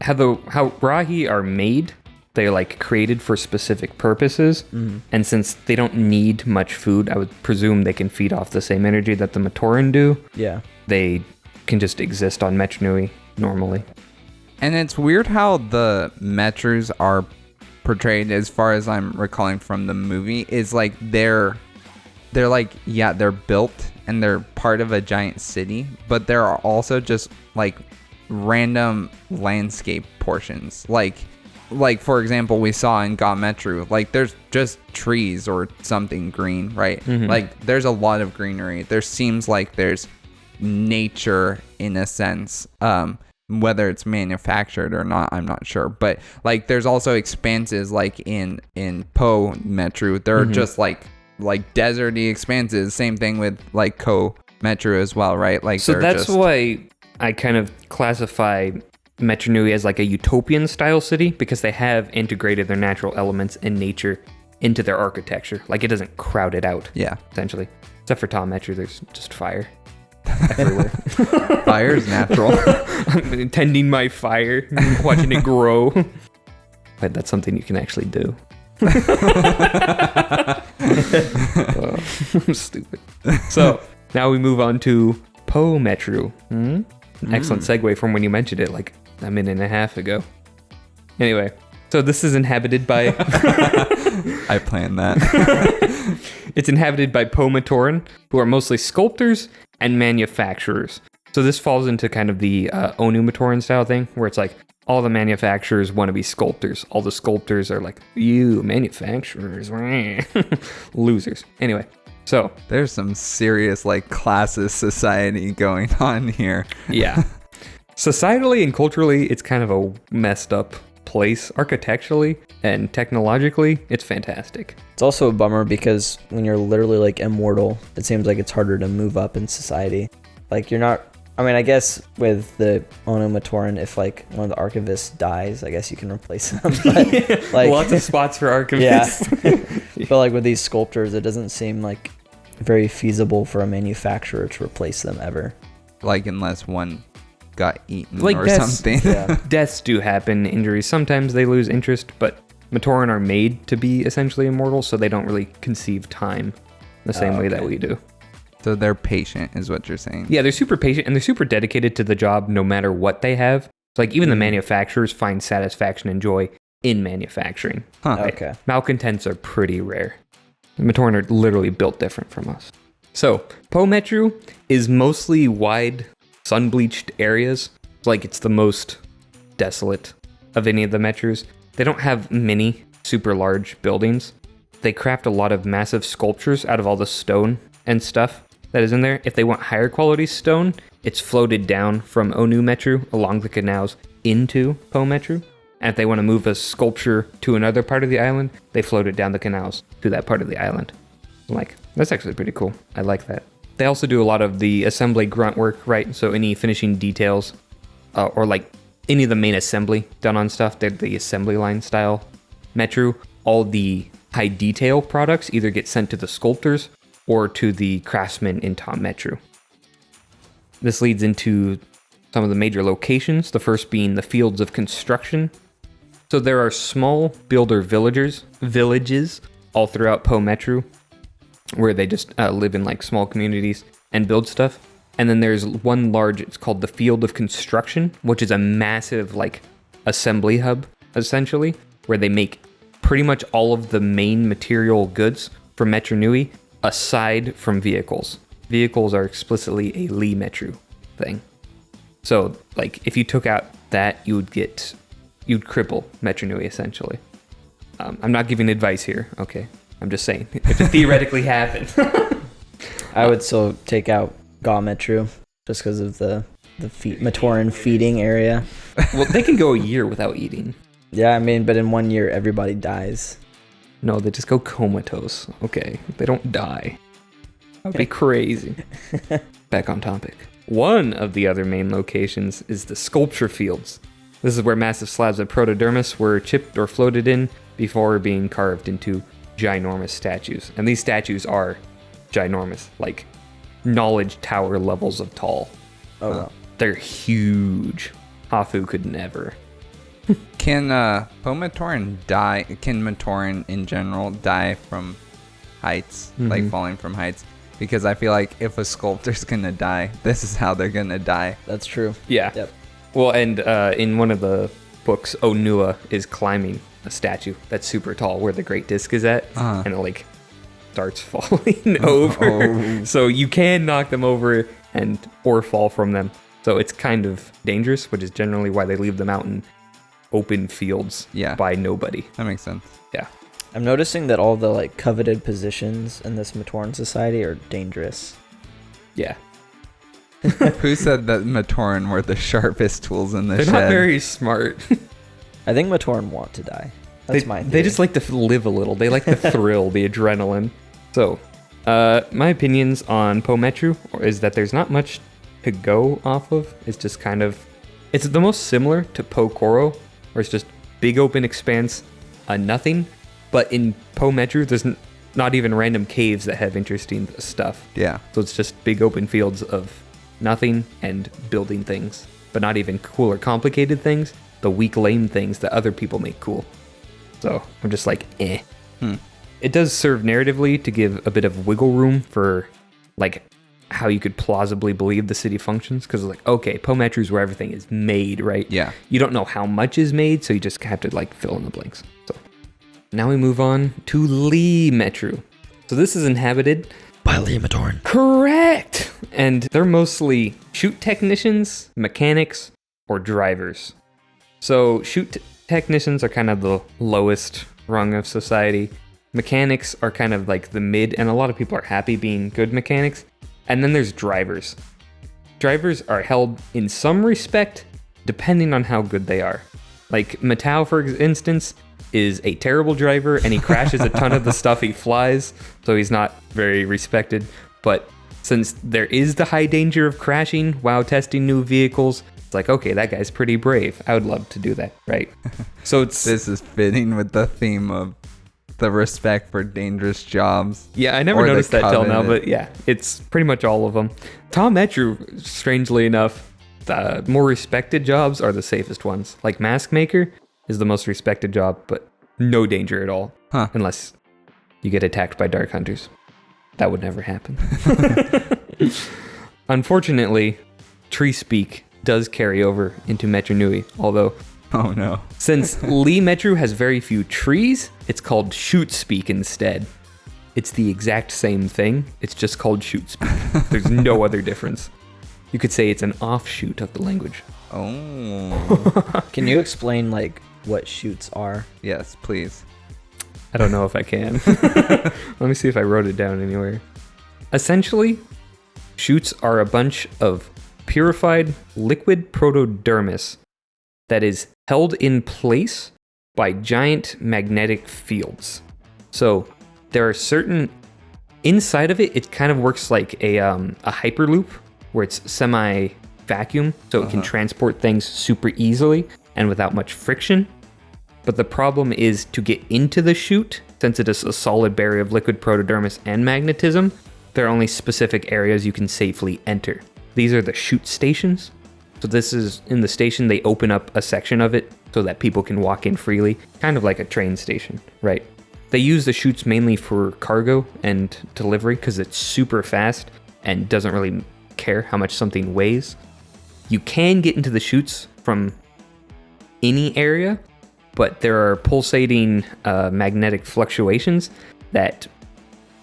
how Rahi are made, they're like created for specific purposes. And since they don't need much food, I would presume they can feed off the same energy that the Matoran do. Yeah. They can just exist on Metru Nui normally. And it's weird how the Metrus are portrayed, as far as I'm recalling from the movie, is like they're like, yeah, they're built and they're part of a giant city, but there are also just like random landscape portions. Like for example, we saw in Metru, like there's just trees or something green, right? Like there's a lot of greenery. There seems like there's nature in a sense. Whether it's manufactured or not, I'm not sure. But like there's also expanses like in Po Metru. There are just like deserty expanses. Same thing with like Ko Metru as well, right? Like so that's why I kind of classify Metru Nui as like a utopian style city, because they have integrated their natural elements and nature into their architecture. Like it doesn't crowd it out. Yeah. Essentially. Except for Tom Metru, there's just fire everywhere. Fire is natural. I'm tending my fire, watching it grow. But that's something you can actually do. I'm stupid. So now we move on to Po Metru. Excellent segue from when you mentioned it like a minute and a half ago. Anyway, so this is inhabited by... I planned that. It's inhabited by Po Matoran, who are mostly sculptors and manufacturers. So this falls into kind of the Onu Matoran style thing, where it's like all the manufacturers want to be sculptors. All the sculptors are like, you manufacturers, losers. Anyway, so there's some serious like classist society going on here. Yeah. Societally and culturally, it's kind of a messed up place. Architecturally and technologically, it's fantastic. It's also a bummer because when you're literally like immortal, it seems like it's harder to move up in society. Like you're not, I mean, I guess with the Onu Matoran, if like one of the archivists dies, I guess you can replace them. But, like, lots of spots for archivists. Yeah. But like with these sculptors, it doesn't seem like very feasible for a manufacturer to replace them ever. Like unless one got eaten like or deaths, something. Yeah. Deaths do happen, injuries. Sometimes they lose interest, but Matoran are made to be essentially immortal, so they don't really conceive time the same way that we do. So they're patient is what you're saying. Yeah, they're super patient and they're super dedicated to the job no matter what they have. So like even the manufacturers find satisfaction and joy in manufacturing. Huh. Okay. Malcontents are pretty rare. The Matoran are literally built different from us. So Po Metru is mostly wide, sun-bleached areas. Like it's the most desolate of any of the Metrus. They don't have many super large buildings. They craft a lot of massive sculptures out of all the stone and stuff that is in there. If they want higher quality stone, it's floated down from Onu Metru along the canals into Po Metru. And if they want to move a sculpture to another part of the island, they float it down the canals to that part of the island. Like, that's actually pretty cool. I like that. They also do a lot of the assembly grunt work, right? So any finishing details or like any of the main assembly done on stuff, they're the assembly line style Metru. All the high detail products either get sent to the sculptors or to the craftsmen in Tom Metru. This leads into some of the major locations, the first being the fields of construction. So there are small builder villages all throughout Po Metru, where they just live in like small communities and build stuff. And then there's one large, it's called the Field of Construction, which is a massive like assembly hub, essentially, where they make pretty much all of the main material goods for Metru Nui, aside from vehicles. Vehicles are explicitly a Li Metru thing. So like if you took out that, you'd cripple Metru Nui essentially. I'm not giving advice here, okay? I'm just saying, if it theoretically happened. I would still take out Metru just because of the Matoran feeding area. Well, they can go a year without eating. Yeah, I mean, but in 1 year, everybody dies. No, they just go comatose. Okay, they don't die. That would be crazy. Back on topic. One of the other main locations is the sculpture fields. This is where massive slabs of protodermis were chipped or floated in before being carved into ginormous statues. And these statues are ginormous, like knowledge tower levels of tall. Oh, wow. They're huge. Hafu could never. Can Po Matoran die? Can Matoran in general die from heights, like falling from heights? Because I feel like if a sculptor's gonna die, this is how they're gonna die. That's true. Yeah. Yep. Well, and in one of the books, Onua is climbing a statue that's super tall where the Great Disc is at, and it like starts falling over. So you can knock them over or fall from them. So it's kind of dangerous, which is generally why they leave them out in open fields by nobody. That makes sense. Yeah. I'm noticing that all the like coveted positions in this Matoran society are dangerous. Yeah. Who said that Matoran were the sharpest tools in the They're shed? not very smart. I think Matoran want to die. That's my theory. They just like to live a little. They like the thrill, the adrenaline. So, my opinions on Metru is that there's not much to go off of. It's just kind of... It's the most similar to Koro, where it's just big open expanse, nothing. But in Metru, there's not even random caves that have interesting stuff. Yeah. So it's just big open fields of nothing and building things. But not even cool or complicated things. The weak, lame things that other people make cool. So I'm just like, eh. It does serve narratively to give a bit of wiggle room for like how you could plausibly believe the city functions. Because like, okay, Metru is where everything is made, right? Yeah. You don't know how much is made, so you just have to like fill in the blanks. So now we move on to Metru. So this is inhabited by Matoran. Correct! And they're mostly shoot technicians, mechanics, or drivers. So shoot technicians are kind of the lowest rung of society. Mechanics are kind of like the mid, and a lot of people are happy being good mechanics. And then there's drivers. Drivers are held in some respect depending on how good they are. Like Matau, for instance, is a terrible driver and he crashes a ton of the stuff he flies, so he's not very respected. But since there is the high danger of crashing while testing new vehicles, it's like, okay, that guy's pretty brave. I would love to do that, right? So it's... This is fitting with the theme of the respect for dangerous jobs. Yeah, I never noticed that till now, but yeah, it's pretty much all of them. Metru, strangely enough, the more respected jobs are the safest ones. Like Mask Maker is the most respected job, but no danger at all. Unless you get attacked by Dark Hunters. That would never happen. Unfortunately, Tree Speak does carry over into Metru Nui, although... Oh no. Since Metru has very few trees, it's called Shoot Speak instead. It's the exact same thing, it's just called Shoot Speak. There's no other difference. You could say it's an offshoot of the language. Oh. Can you explain like what shoots are? Yes, please. I don't know if I can. Let me see if I wrote it down anywhere. Essentially, shoots are a bunch of purified liquid protodermis that is held in place by giant magnetic fields. So there are certain... Inside of it, it kind of works like a hyperloop where it's semi-vacuum, so it can transport things super easily and without much friction. But the problem is to get into the chute, since it is a solid barrier of liquid protodermis and magnetism, there are only specific areas you can safely enter. These are the chute stations. So this is, in the station, they open up a section of it so that people can walk in freely, kind of like a train station, right? They use the chutes mainly for cargo and delivery because it's super fast and doesn't really care how much something weighs. You can get into the chutes from any area, but there are pulsating magnetic fluctuations that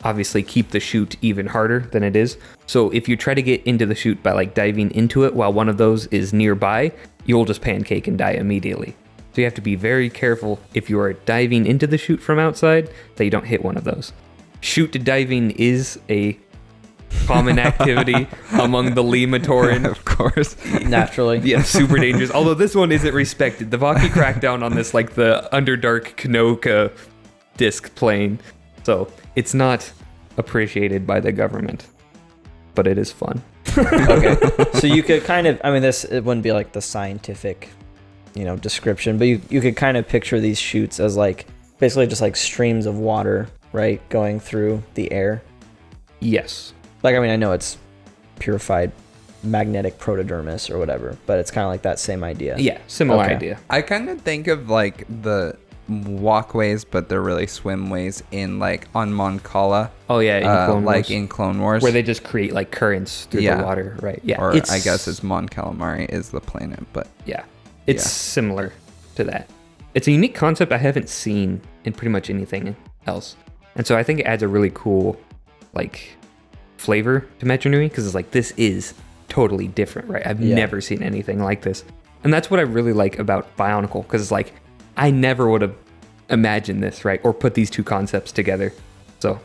obviously keep the chute even harder than it is. So if you try to get into the chute by like diving into it while one of those is nearby, you'll just pancake and die immediately. So you have to be very careful if you are diving into the chute from outside that you don't hit one of those. Chute diving is a common activity among the Matoran. Of course. Naturally. Yeah, super dangerous. Although this one isn't respected. The Vaki cracked down on this like the Underdark Knoka disc plane. So it's not appreciated by the government. But it is fun. Okay. So you could kind of, I mean, it wouldn't be like the scientific, description, but you could kind of picture these chutes as like basically just like streams of water, right, going through the air. Yes. Like, I mean, I know it's purified magnetic protodermis or whatever, but it's kind of like that same idea. Yeah, similar idea. I kind of think of like the walkways, but they're really swimways in like on Mon Cala. Oh yeah, in Clone Wars. Like in Clone Wars, where they just create like currents through the water, right? Yeah, or I guess it's Mon Calamari is the planet, but yeah, it's similar to that. It's a unique concept I haven't seen in pretty much anything else, and so I think it adds a really cool like flavor to Metru Nui because it's like this is totally different, right? I've Yeah. never seen anything like this. And that's what I really like about Bionicle, because it's like, I never would have imagined this, right? Or put these two concepts together. So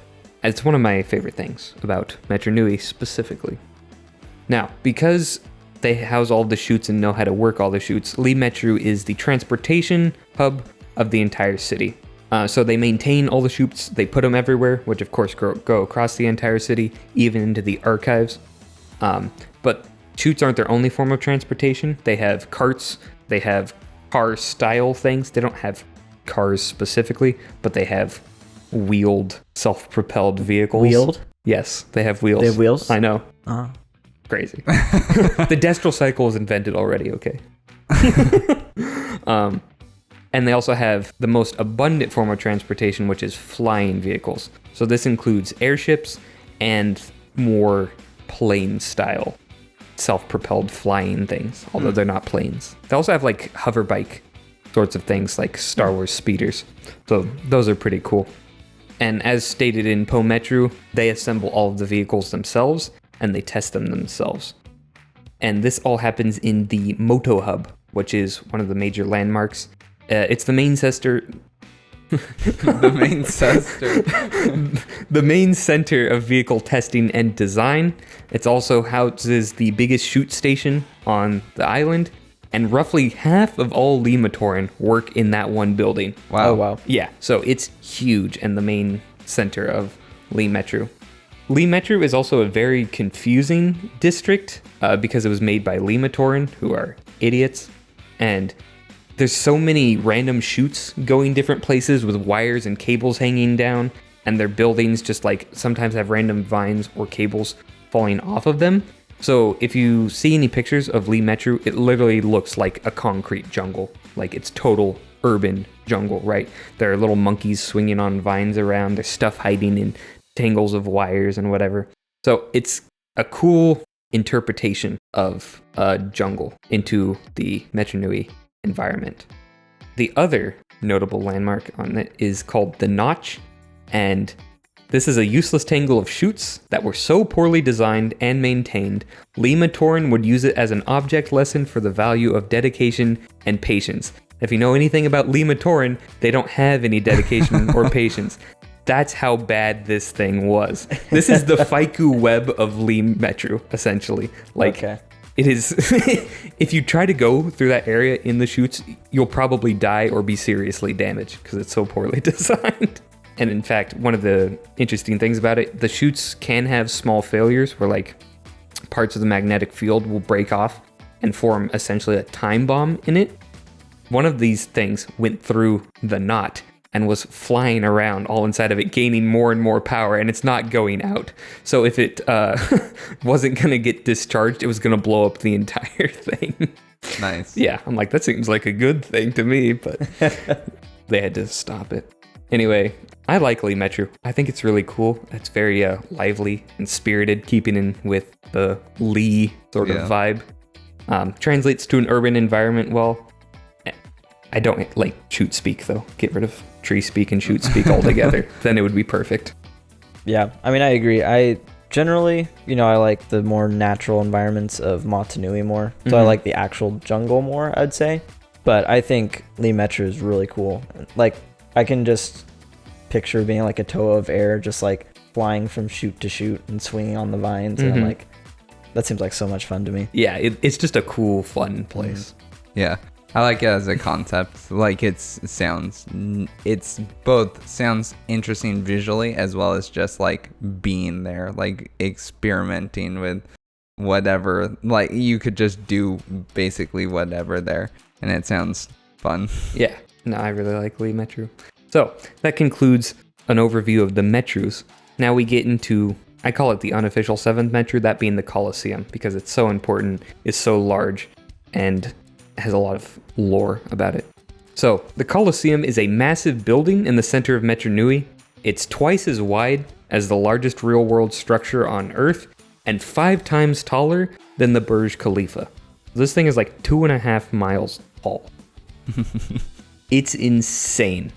it's one of my favorite things about Metru Nui specifically. Now, because they house all the chutes and know how to work all the chutes, Li Metru is the transportation hub of the entire city. So they maintain all the chutes, they put them everywhere, which of course go across the entire city, even into the archives. But chutes aren't their only form of transportation. They have carts, they have car-style things. They don't have cars specifically, but they have wheeled, self-propelled vehicles. Wheeled? Yes, they have wheels. They have wheels? I know. Uh-huh. Crazy. The Destral cycle was invented already, okay? And they also have the most abundant form of transportation, which is flying vehicles. So this includes airships and more plane-style, self-propelled flying things, although they're not planes. They also have like hover bike sorts of things like Star Wars speeders. So those are pretty cool. And as stated in Po Metru, they assemble all of the vehicles themselves and they test them themselves. And this all happens in the Moto Hub, which is one of the major landmarks. It's the main center. The main center. The main center of vehicle testing and design. It's also houses the biggest chute station on the island, and roughly half of all Li Matoran work in that one building. Wow. Oh, wow. Yeah, so it's huge and the main center of Li Metru. Li Metru is also a very confusing district because it was made by Li Matoran, who are idiots, and there's so many random chutes going different places with wires and cables hanging down, and their buildings just like sometimes have random vines or cables falling off of them. So if you see any pictures of Li Metru, it literally looks like a concrete jungle. Like it's total urban jungle, right? There are little monkeys swinging on vines around. There's stuff hiding in tangles of wires and whatever. So it's a cool interpretation of a jungle into the Metru Nui environment. The other notable landmark on it is called the Notch, and this is a useless tangle of chutes that were so poorly designed and maintained, Li Matoran would use it as an object lesson for the value of dedication and patience. If you know anything about Li Matoran, they don't have any dedication or patience. That's how bad this thing was. This is the Fiku web of Li Metru, essentially. Like, Okay. it is, if you try to go through that area in the chutes, you'll probably die or be seriously damaged because it's so poorly designed. And in fact, one of the interesting things about it, the chutes can have small failures where like parts of the magnetic field will break off and form essentially a time bomb in it. One of these things went through the knot and was flying around all inside of it, gaining more and more power, and it's not going out. So if it wasn't going to get discharged, it was going to blow up the entire thing. Nice. Yeah, I'm like, that seems like a good thing to me, but they had to stop it. Anyway, I like Li Metru. I think it's really cool. It's very lively and spirited, keeping in with the Li sort of vibe. Translates to an urban environment well. I don't like chute speak though. Get rid of tree speak and chute speak altogether. Then it would be perfect. Yeah, I mean, I agree. I generally, I like the more natural environments of Mata Nui more. So I like the actual jungle more, I'd say. But I think Li Metru is really cool. Like, I can just picture being like a toa of air, just like flying from chute to chute and swinging on the vines. And I'm like, that seems like so much fun to me. Yeah, it's just a cool, fun place. Yeah. I like it as a concept. Like it's both sounds interesting visually as well as just like being there, like experimenting with whatever. Like you could just do basically whatever there, and it sounds fun. Yeah, no, I really like Li Metru. So that concludes an overview of the Metrus. Now we get into, I call it the unofficial 7th Metru, that being the Colosseum, because it's so important, it's so large, and has a lot of lore about it. So the Colosseum is a massive building in the center of Metru Nui. It's twice as wide as the largest real-world structure on Earth and 5 times taller than the Burj Khalifa. This thing is like 2.5 miles tall. It's insane.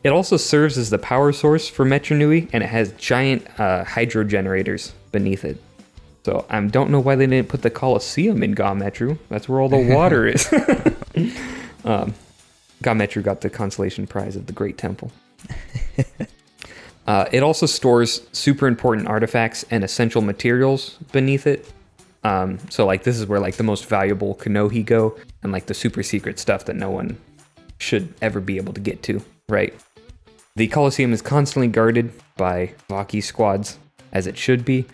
It also serves as the power source for Metru Nui, and it has giant hydro generators beneath it. So I don't know why they didn't put the Colosseum in Ga Metru. That's where all the water is. Ga Metru got the consolation prize of the Great Temple. It also stores super important artifacts and essential materials beneath it. So like this is where like the most valuable Kanohi go, and like the super secret stuff that no one should ever be able to get to, right? The Colosseum is constantly guarded by Barraki squads, as it should be,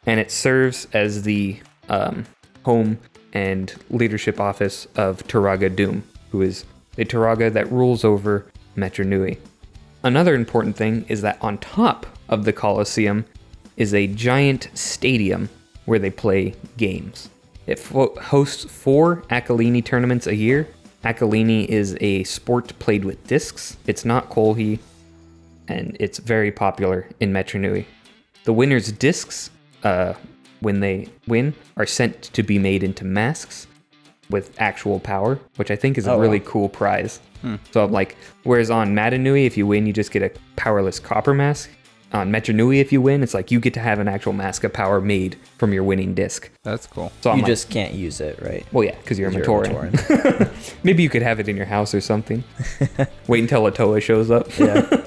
and it serves as the home and leadership office of Turaga Doom, who is a Turaga that rules over Metru Nui. Another important thing is that on top of the Colosseum is a giant stadium where they play games. It hosts 4 Akalini tournaments a year. Akalini is a sport played with discs. It's not Kolhi, and it's very popular in Metru Nui. The winner's discs, when they win, are sent to be made into masks with actual power, which I think is a really cool prize. So I'm like, whereas on Mata Nui, if you win, you just get a powerless copper mask. On Metru Nui, if you win, it's like you get to have an actual mask of power made from your winning disc. That's cool. So you just can't use it, right? Well, yeah, because you're a Matoran. Maybe you could have it in your house or something. Wait until a Toa shows up. Yeah.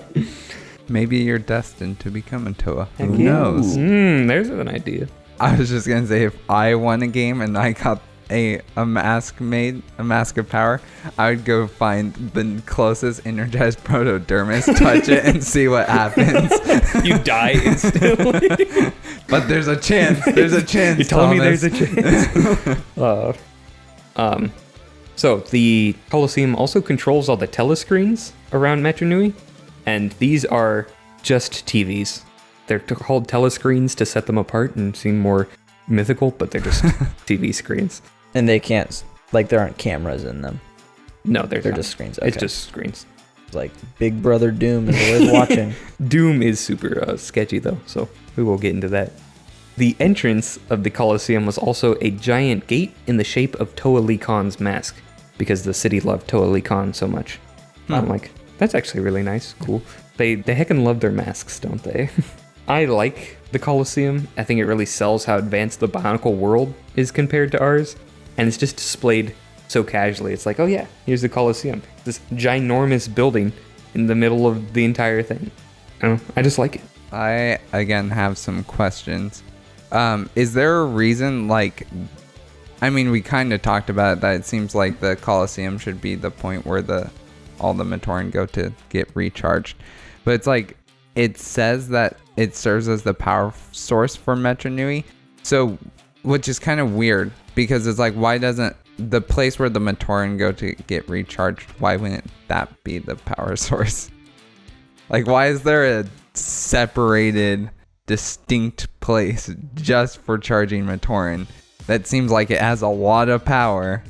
Maybe you're destined to become a Toa. Heck Who yeah. knows? There's an idea. I was just gonna say, if I won a game and I got a mask made, a mask of power, I would go find the closest energized protodermis, touch it, and see what happens. You die instantly. But there's a chance. There's a chance. You're telling me Thomas. there's a chance. So the Colosseum also controls all the telescreens around Metru Nui, and these are just TVs. They're called telescreens to set them apart and seem more mythical, but they're just TV screens. And they can't, like, there aren't cameras in them. No, they're not. just screens. Okay. It's just screens. It's like Big Brother Doom is always watching. Doom is super sketchy, though, so we will get into that. The entrance of the Colosseum was also a giant gate in the shape of Toa Lee Khan's mask, because the city loved Toa Lee Khan so much. I'm like, that's actually really nice. Cool. They heckin' love their masks, don't they? I like the Colosseum. I think it really sells how advanced the Bionicle world is compared to ours. And it's just displayed so casually. It's like, oh yeah, here's the Colosseum. This ginormous building in the middle of the entire thing. I just like it. I, again, have some questions. Is there a reason, like, I mean, we kind of talked about it, that it seems like the Colosseum should be the point where all the Matoran go to get recharged. But it's like, it says that it serves as the power source for Metru Nui. So, which is kind of weird, because it's like, why doesn't the place where the Matoran go to get recharged, why wouldn't that be the power source? Like, why is there a separated, distinct place just for charging Matoran? That seems like it has a lot of power.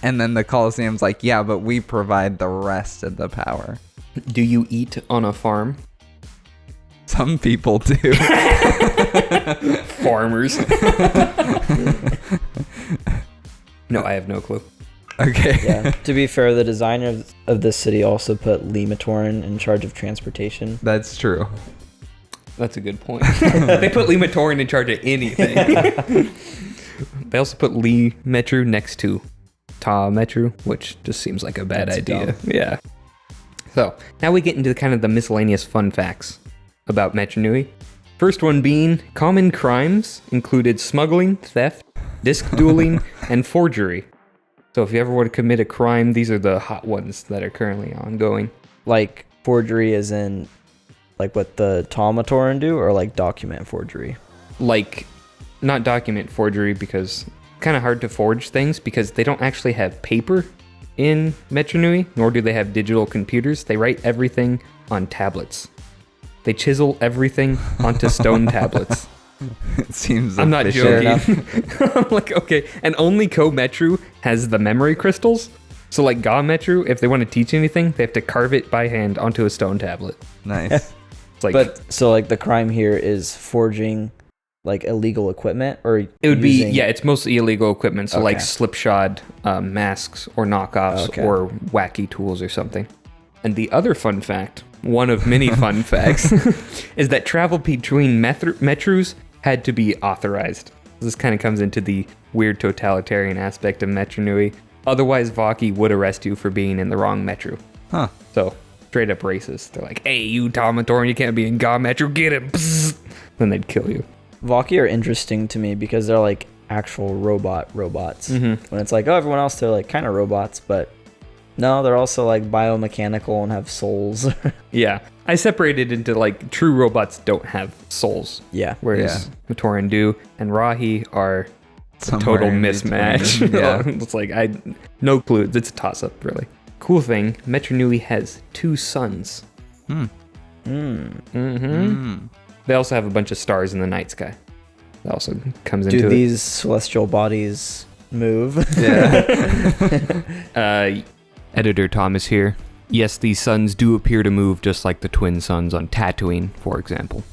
And then the Colosseum's like, yeah, but we provide the rest of the power. Do you eat on a farm? Some people do. Farmers. No, I have no clue. Okay. Yeah. To be fair, the designer of this city also put Lee Matoran in charge of transportation. That's true. That's a good point. They put Lee Matoran in charge of anything. They also put Lee Metru next to Ta Metru, which just seems like a bad idea. Dumb. Yeah. So now we get into kind of the miscellaneous fun facts about Metru Nui. First one being common crimes included smuggling, theft, disc dueling, and forgery. So if you ever want to commit a crime, these are the hot ones that are currently ongoing. Like forgery as in like what the Matoran do, or like document forgery? Like, not document forgery, because kind of hard to forge things because they don't actually have paper in Metru Nui, nor do they have digital computers. They write everything on tablets. They chisel everything onto stone tablets. It seems I'm not efficient. joking. I'm like, okay. And only Ko Metru has the memory crystals. So like Ga Metru, if they want to teach anything, they have to carve it by hand onto a stone tablet. Nice. It's like, But so like the crime here is forging like illegal equipment, or it would be, using- yeah, it's mostly illegal equipment. So like Okay. slipshod masks or knockoffs Okay. or wacky tools or something. And the other fun fact, one of many fun facts, is that travel between Metrus had to be authorized. This kind of comes into the weird totalitarian aspect of Metru Nui. Otherwise, Vaki would arrest you for being in the wrong Metru. Huh. So, straight up racist. They're like, hey, you Talmatoran, you can't be in God Metru, get him. Psst. Then they'd kill you. Vaki are interesting to me because they're like actual robots. Mm-hmm. When it's like, oh, everyone else, they're like kind of robots, but no, they're also like biomechanical and have souls. Yeah. I separated into like true robots don't have souls. Yeah. Whereas Matoran do, and Rahi are a Somewhere total in mismatch. between. Yeah. It's like, no clue. It's a toss up, really. Cool thing, Metru Nui has 2 suns. They also have a bunch of stars in the night sky. That also comes into Do it. these celestial bodies move? Yeah. Editor Thomas here. Yes, these suns do appear to move just like the twin suns on Tatooine, for example.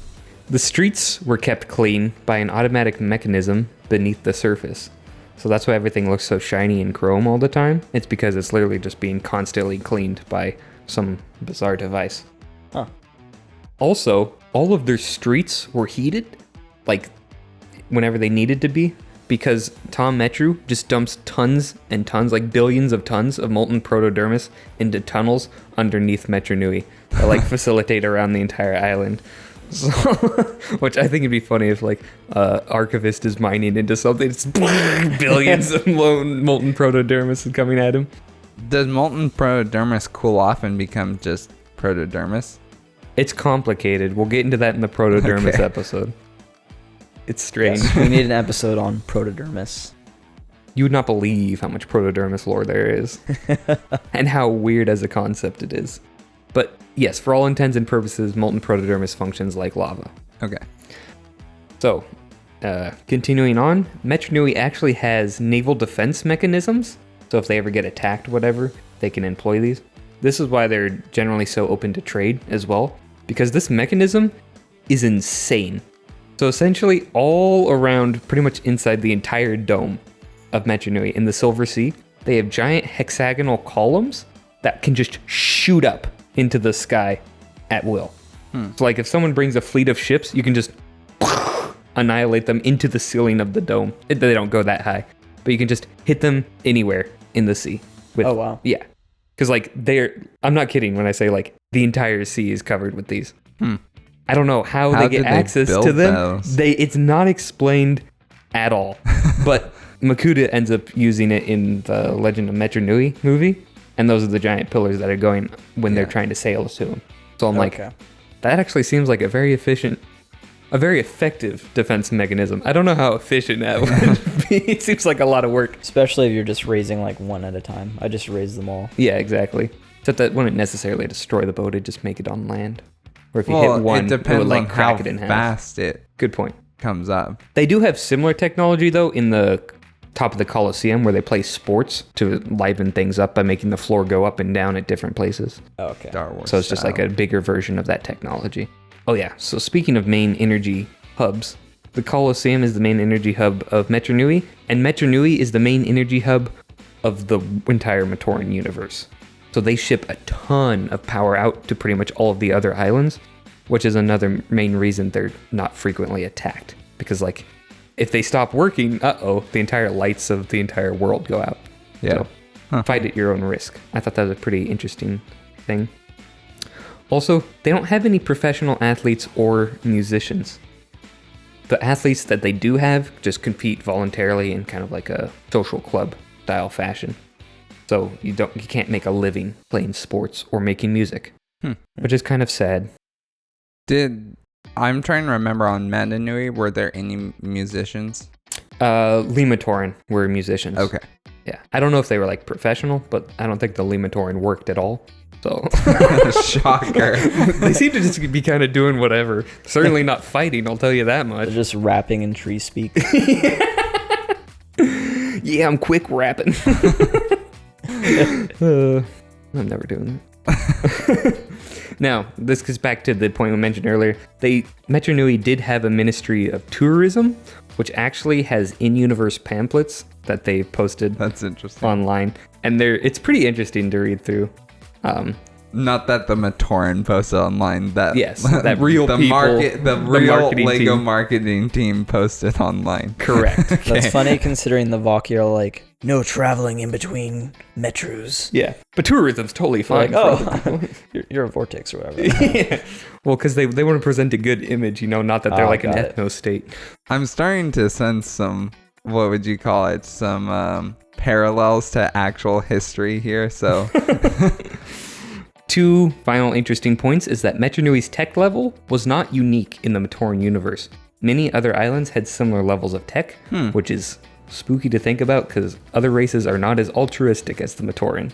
The streets were kept clean by an automatic mechanism beneath the surface. So that's why everything looks so shiny and chrome all the time. It's because it's literally just being constantly cleaned by some bizarre device. Huh. Also, all of their streets were heated, like whenever they needed to be, because Tom Metru just dumps tons and tons, like billions of tons of molten protodermis into tunnels underneath Metru Nui that like facilitate around the entire island. So, which I think it'd be funny if like archivist is mining into something, it's billions of molten protodermis is coming at him. Does molten protodermis cool off and become just protodermis? It's complicated. We'll get into that in the protodermis Okay. episode. It's strange. Yes, we need an episode on protodermis. You would not believe how much protodermis lore there is and how weird as a concept it is. But yes, for all intents and purposes, molten protodermis functions like lava. Okay. So, continuing on, Metru Nui actually has naval defense mechanisms. So if they ever get attacked, whatever, they can employ these. This is why they're generally so open to trade as well, because this mechanism is insane. So essentially, all around, pretty much inside the entire dome of Metru Nui in the Silver Sea, they have giant hexagonal columns that can just shoot up into the sky at will. So like if someone brings a fleet of ships, you can just annihilate them into the ceiling of the dome. They don't go that high, but you can just hit them anywhere in the sea. Oh, wow. Yeah. Because like I'm not kidding when I say like the entire sea is covered with these. I don't know how they get did they access to build them. those? It's not explained at all. But Makuta ends up using it in the Legend of Metru Nui movie, and those are the giant pillars that are going when they're trying to sail to him. So I'm like, that actually seems like a very effective defense mechanism. I don't know how efficient that would be. It seems like a lot of work. Especially if you're just raising like one at a time. I just raise them all. Yeah, exactly. Except that wouldn't necessarily destroy the boat, it'd just make it on land. Or if you hit one, it depends would like on crack how it in half. fast it Good point. comes up. They do have similar technology though in the top of the Colosseum where they play sports to liven things up by making the floor go up and down at different places. Oh, okay. Star Wars. So it's just like a bigger version of that technology. Oh yeah, so speaking of main energy hubs, the Colosseum is the main energy hub of Metru Nui, and Metru Nui is the main energy hub of the entire Matoran universe. So they ship a ton of power out to pretty much all of the other islands, which is another main reason they're not frequently attacked. Because like, if they stop working, the entire lights of the entire world go out. Yeah. So fight at your own risk. I thought that was a pretty interesting thing. Also, they don't have any professional athletes or musicians. The athletes that they do have just compete voluntarily in kind of like a social club style fashion. So you can't make a living playing sports or making music, which is kind of sad. I'm trying to remember on Mata Nui, were there any musicians? Limatoran were musicians. Okay. Yeah. I don't know if they were like professional, but I don't think the Limatoran worked at all. So Shocker. they seem to just be kind of doing whatever. Certainly not fighting, I'll tell you that much. They're just rapping in tree speak. Yeah, I'm quick rapping. I'm never doing that. Now, this goes back to the point we mentioned earlier. Metru Nui did have a Ministry of Tourism, which actually has in-universe pamphlets that they posted That's interesting. online, and it's pretty interesting to read through. Not that the Matoran posted online. That Yes, that real the people, the real marketing Lego team. marketing team posted online. Correct. That's funny considering the Valky are like, no traveling in between Metrus. Yeah, but tourism's totally fine. Like, for other people. you're a vortex or whatever. Yeah. Well, because they want to present a good image, not that they're like an got it. ethno state. I'm starting to sense some, what would you call it? Some parallels to actual history here. So, Two final interesting points is that Metru Nui's tech level was not unique in the Matoran universe. Many other islands had similar levels of tech, which is spooky to think about because other races are not as altruistic as the Matoran.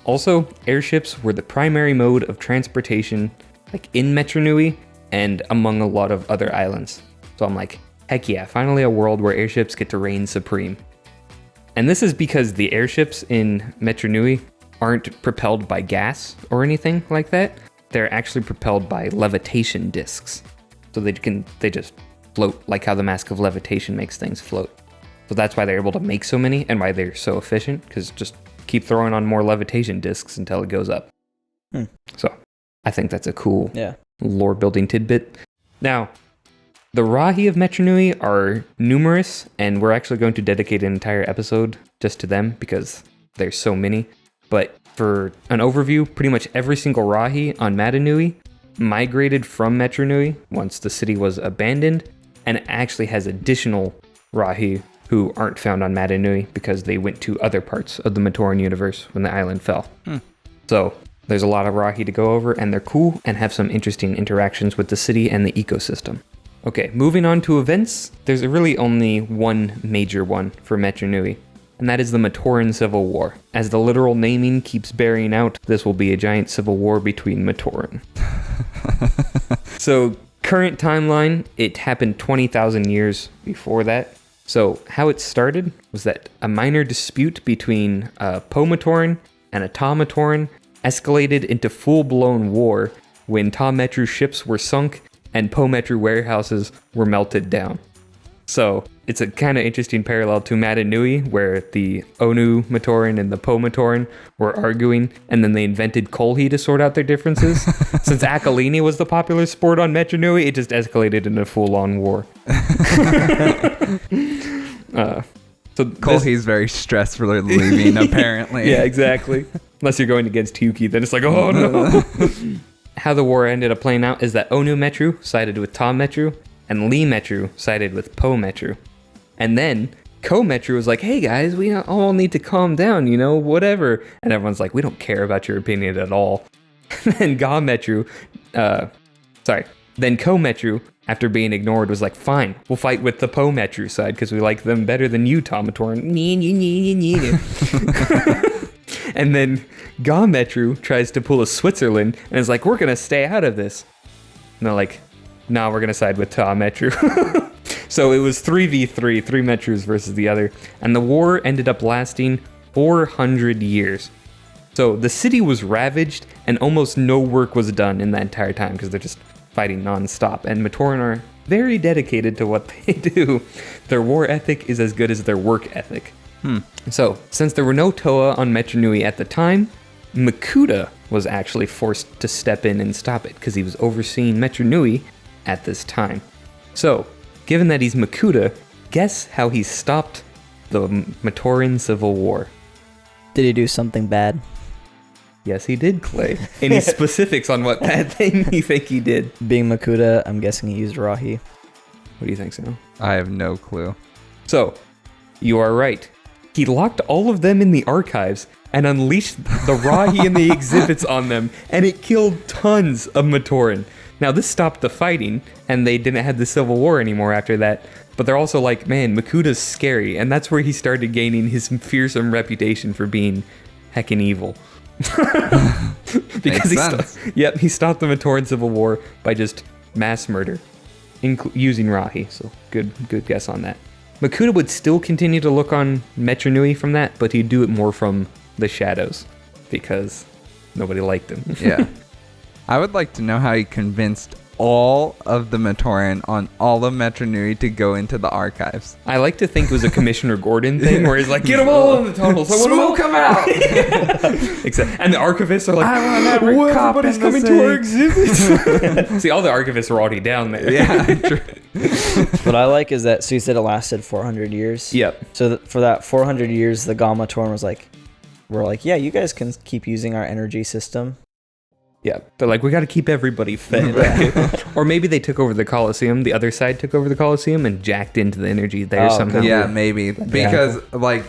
Also, airships were the primary mode of transportation like in Metru Nui and among a lot of other islands. So I'm like, heck yeah, finally a world where airships get to reign supreme. And this is because the airships in Metru Nui aren't propelled by gas or anything like that. They're actually propelled by levitation discs. So they just float like how the Mask of Levitation makes things float. So that's why they're able to make so many and why they're so efficient, because just keep throwing on more levitation discs until it goes up. So I think that's a cool lore building tidbit. Now, the Rahi of Metru Nui are numerous, and we're actually going to dedicate an entire episode just to them because there's so many. But for an overview, pretty much every single Rahi on Mata Nui migrated from Metru Nui once the city was abandoned, and it actually has additional Rahi who aren't found on Mata Nui because they went to other parts of the Matoran universe when the island fell. So there's a lot of Rahi to go over, and they're cool and have some interesting interactions with the city and the ecosystem. Okay, moving on to events, there's really only one major one for Metru Nui, and that is the Matoran Civil War. As the literal naming keeps bearing out, this will be a giant civil war between Matoran. So, current timeline, it happened 20,000 years before that. So, how it started was that a minor dispute between a Po-Matoran and a Ta-Matoran escalated into full-blown war when Ta-Metru ships were sunk and Po-Metru warehouses were melted down. So, it's a kind of interesting parallel to Mata Nui, where the Onu Matoran and the Po-Matoran were arguing, and then they invented Kolhi to sort out their differences. Since Akalini was the popular sport on Metru Nui, it just escalated into full-on war. So Kolhi's very stressed for leaving, apparently. Yeah, exactly. Unless you're going against Yuki, then it's like, oh no. How the war ended up playing out is that Onu Metru sided with Ta-Metru, and Li Metru sided with Po-Metru. And then Ko-Metru was like, hey guys, we all need to calm down, whatever. And everyone's like, we don't care about your opinion at all. Then then Ko-Metru, after being ignored, was like, fine, we'll fight with the Po-Metru side because we like them better than you, Ta-Matoran. And then Ga-Metru tries to pull a Switzerland and is like, we're going to stay out of this. And they're like, nah, we're going to side with Ta-Metru. So it was 3v3, three Metrus versus the other. And the war ended up lasting 400 years. So the city was ravaged and almost no work was done in that entire time because they're just fighting non-stop. And Matoran are very dedicated to what they do. Their war ethic is as good as their work ethic. So, since there were no Toa on Metru Nui at the time, Makuta was actually forced to step in and stop it because he was overseeing Metru Nui at this time. So, given that he's Makuta, guess how he stopped the Matoran Civil War? Did he do something bad? Yes, he did, Clay. Any specifics on what bad thing you think he did? Being Makuta, I'm guessing he used Rahi. What do you think, Sam? I have no clue. So, you are right. He locked all of them in the archives and unleashed the Rahi and the exhibits on them, and it killed tons of Matoran. Now, this stopped the fighting, and they didn't have the Civil War anymore after that, but they're also like, man, Makuta's scary, and that's where he started gaining his fearsome reputation for being heckin' evil. Because he stopped the Matoran Civil War by just mass murder, using Rahi, so good guess on that. Makuta would still continue to look on Metru Nui from that, but he'd do it more from the shadows because nobody liked him. Yeah. I would like to know how he convinced all of the Matoran on all of Metru Nui to go into the archives. I like to think it was a Commissioner Gordon thing where he's like, get them all in the tunnels. I want them all Smoke 'em out! Except, and the archivists are like, I want every "Whoa, cop everybody's in the coming to city." our exhibit. See, all the archivists are already down there. Yeah, true. What I like is that, so you said it lasted 400 years. Yep. So for that 400 years, the Gamma Torn was like, we're like, yeah, you guys can keep using our energy system. Yeah. They're like, we got to keep everybody fed. Or maybe they took over the Colosseum. The other side took over the Colosseum and jacked into the energy there Oh, somehow. Yeah, maybe. Because, like,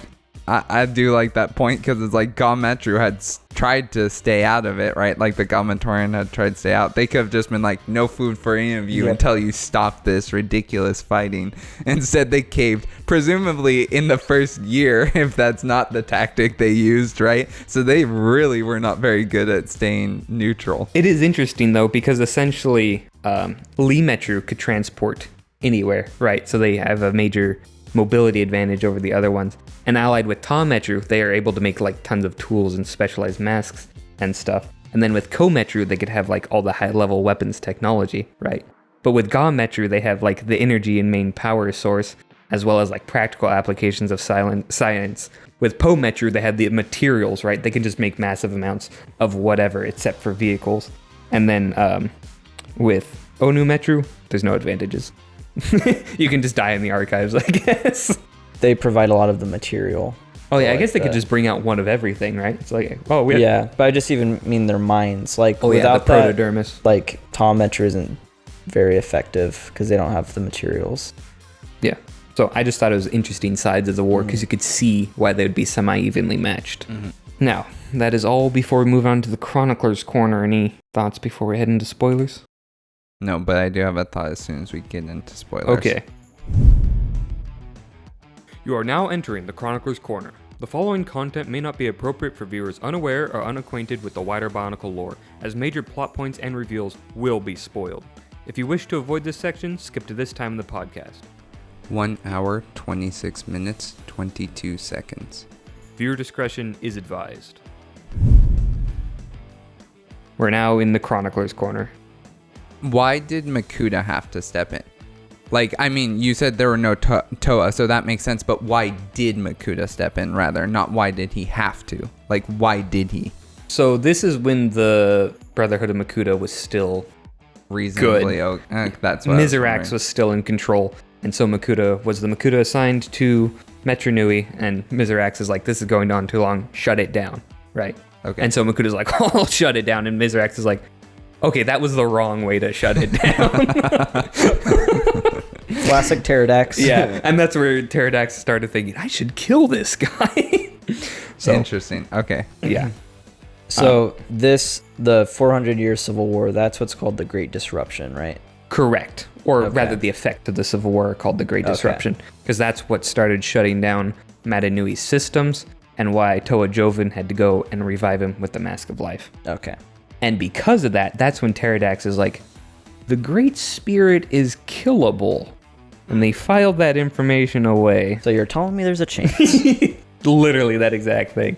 I do like that point because it's like Metru had tried to stay out of it, right? Like the Gamatoran had tried to stay out. They could have just been like, no food for any of you until you stop this ridiculous fighting. Instead, they caved, presumably in the first year, if that's not the tactic they used, right? So they really were not very good at staying neutral. It is interesting, though, because essentially Lee Metru could transport anywhere, right? So they have a major mobility advantage over the other ones. And allied with Ta Metru, they are able to make like tons of tools and specialized masks and stuff. And then with Ko Metru, they could have like all the high level weapons technology, right? But with Ga Metru, they have like the energy and main power source, as well as like practical applications of science. With Po Metru, they have the materials, right? They can just make massive amounts of whatever except for vehicles. And then with Onu Metru, there's no advantages. You can just die in the archives, I guess. They provide a lot of the material. Oh yeah, I like guess they could just bring out one of everything, right? It's like, oh, we have, Yeah, but I just even mean their minds. Like, oh yeah, the without that, protodermis. like, Tom Metru isn't very effective because they don't have the materials. Yeah. So I just thought it was interesting sides of the war because you could see why they would be semi-evenly matched. Now, that is all before we move on to the Chronicler's Corner. Any thoughts before we head into spoilers? No, but I do have a thought as soon as we get into spoilers. Okay. You are now entering the Chronicler's Corner. The following content may not be appropriate for viewers unaware or unacquainted with the wider Bionicle lore, as major plot points and reveals will be spoiled. If you wish to avoid this section, skip to this time in the podcast. 1 hour, 26 minutes, 22 seconds. Viewer discretion is advised. We're now in the Chronicler's Corner. Why did Makuta have to step in? Like, I mean, you said there were no Toa, so that makes sense, but why did Makuta step in, rather? Not why did he have to? Like, why did he? So this is when the Brotherhood of Makuta was still Reasonably, good. That's what Mizrax was still in control, and so Makuta was the Makuta assigned to Metru Nui, and Mizrax is like, this is going on too long, shut it down, right? Okay. And so Makuta's like, oh, I'll shut it down, and Mizrax is like, okay, that was the wrong way to shut it down. Classic Pterodax. Yeah, and that's where Pterodax started thinking, I should kill this guy. So, Interesting. Okay. yeah. So the 400-year Civil War, that's what's called the Great Disruption, right? Correct. Or Okay. rather, the effect of the Civil War called the Great Disruption, because that's what started shutting down Mata Nui's systems and why Toa Jovan had to go and revive him with the Mask of Life. Okay. And because of that, that's when Pterodax is like, the Great Spirit is killable. And they filed that information away. So you're telling me there's a chance? Literally that exact thing.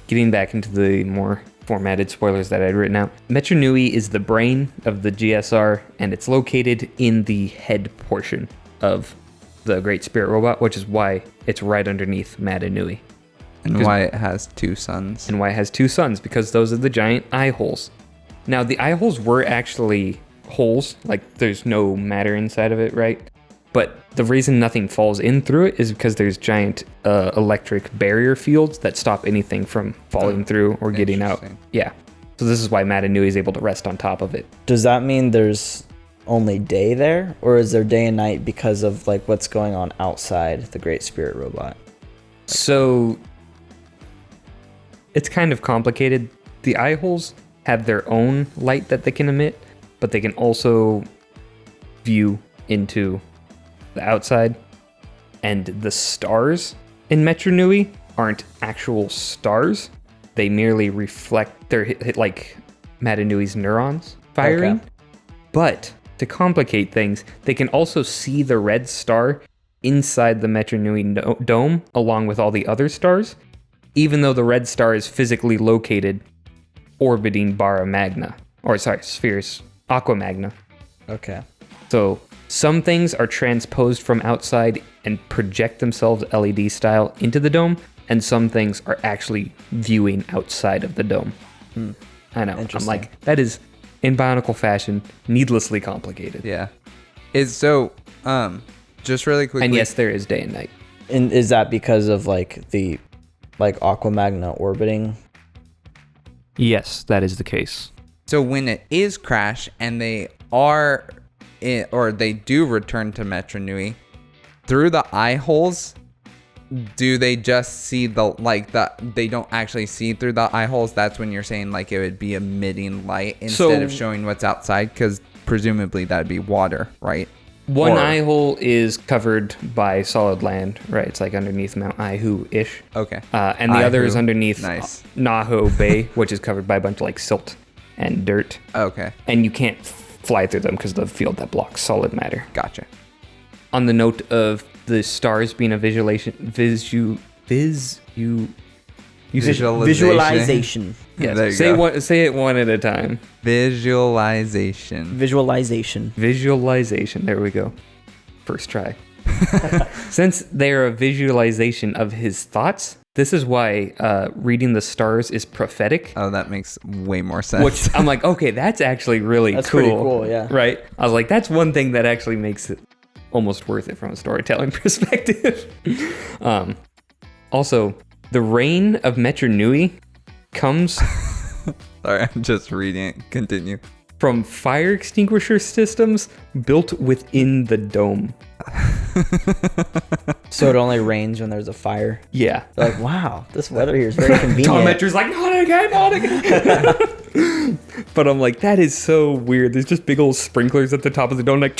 Getting back into the more formatted spoilers that I'd written out. Metru Nui is the brain of the GSR, and it's located in the head portion of the Great Spirit Robot, which is why it's right underneath Mata Nui. And why it has 2 suns. And why it has 2 suns, because those are the giant eye holes. Now, the eye holes were actually holes, like there's no matter inside of it, right? But the reason nothing falls in through it is because there's giant electric barrier fields that stop anything from falling through or getting out. Interesting. Yeah. So this is why Mata Nui is able to rest on top of it. Does that mean there's only day there? Or is there day and night because of like what's going on outside the Great Spirit Robot? So it's kind of complicated. The eye holes have their own light that they can emit, but they can also view into the outside. And the stars in Metru Nui aren't actual stars. They merely reflect, they're like Mata Nui's neurons firing. Okay. But to complicate things, they can also see the red star inside the Metru Nui dome along with all the other stars, even though the red star is physically located orbiting Barra Magna, or sorry, Spheres Aqua Magna. Okay. So some things are transposed from outside and project themselves LED style into the dome, and some things are actually viewing outside of the dome. I know. I'm Interesting. like, that is, in Bionicle fashion, needlessly complicated. Yeah. Just really quickly. And yes, there is day and night. And is that because of like the Aqua Magna orbiting? Yes, that is the case. So when it is crash and they are or they do return to Metru Nui, through the eye holes, do they just see they don't actually see through the eye holes? That's when you're saying like it would be emitting light instead of showing what's outside, because presumably that'd be water, right? One eye hole is covered by solid land, right? It's like underneath Mount Ihu-ish. Okay. And the other is underneath Nice. Naho Bay, which is covered by a bunch of like silt and dirt. Okay. And you can't fly through them because of the field that blocks solid matter. Gotcha. On the note of the stars being a visualization. Visualization. Yes. There you go. Say it one at a time. Visualization. Visualization. There we go. First try. Since they're a visualization of his thoughts, this is why reading the stars is prophetic. Oh, that makes way more sense. Which I'm like, okay, that's actually really That's cool. pretty cool, yeah. Right? I was like, that's one thing that actually makes it almost worth it from a storytelling perspective. Also, the reign of Metru Nui comes Sorry, I'm just reading it. Continue. from fire extinguisher systems built within the dome. So it only rains when there's a fire. Yeah. They're like, wow, this weather here is very convenient. Tom Metru's like, not again. But I'm like, that is so weird. There's just big old sprinklers at the top of the dome, like.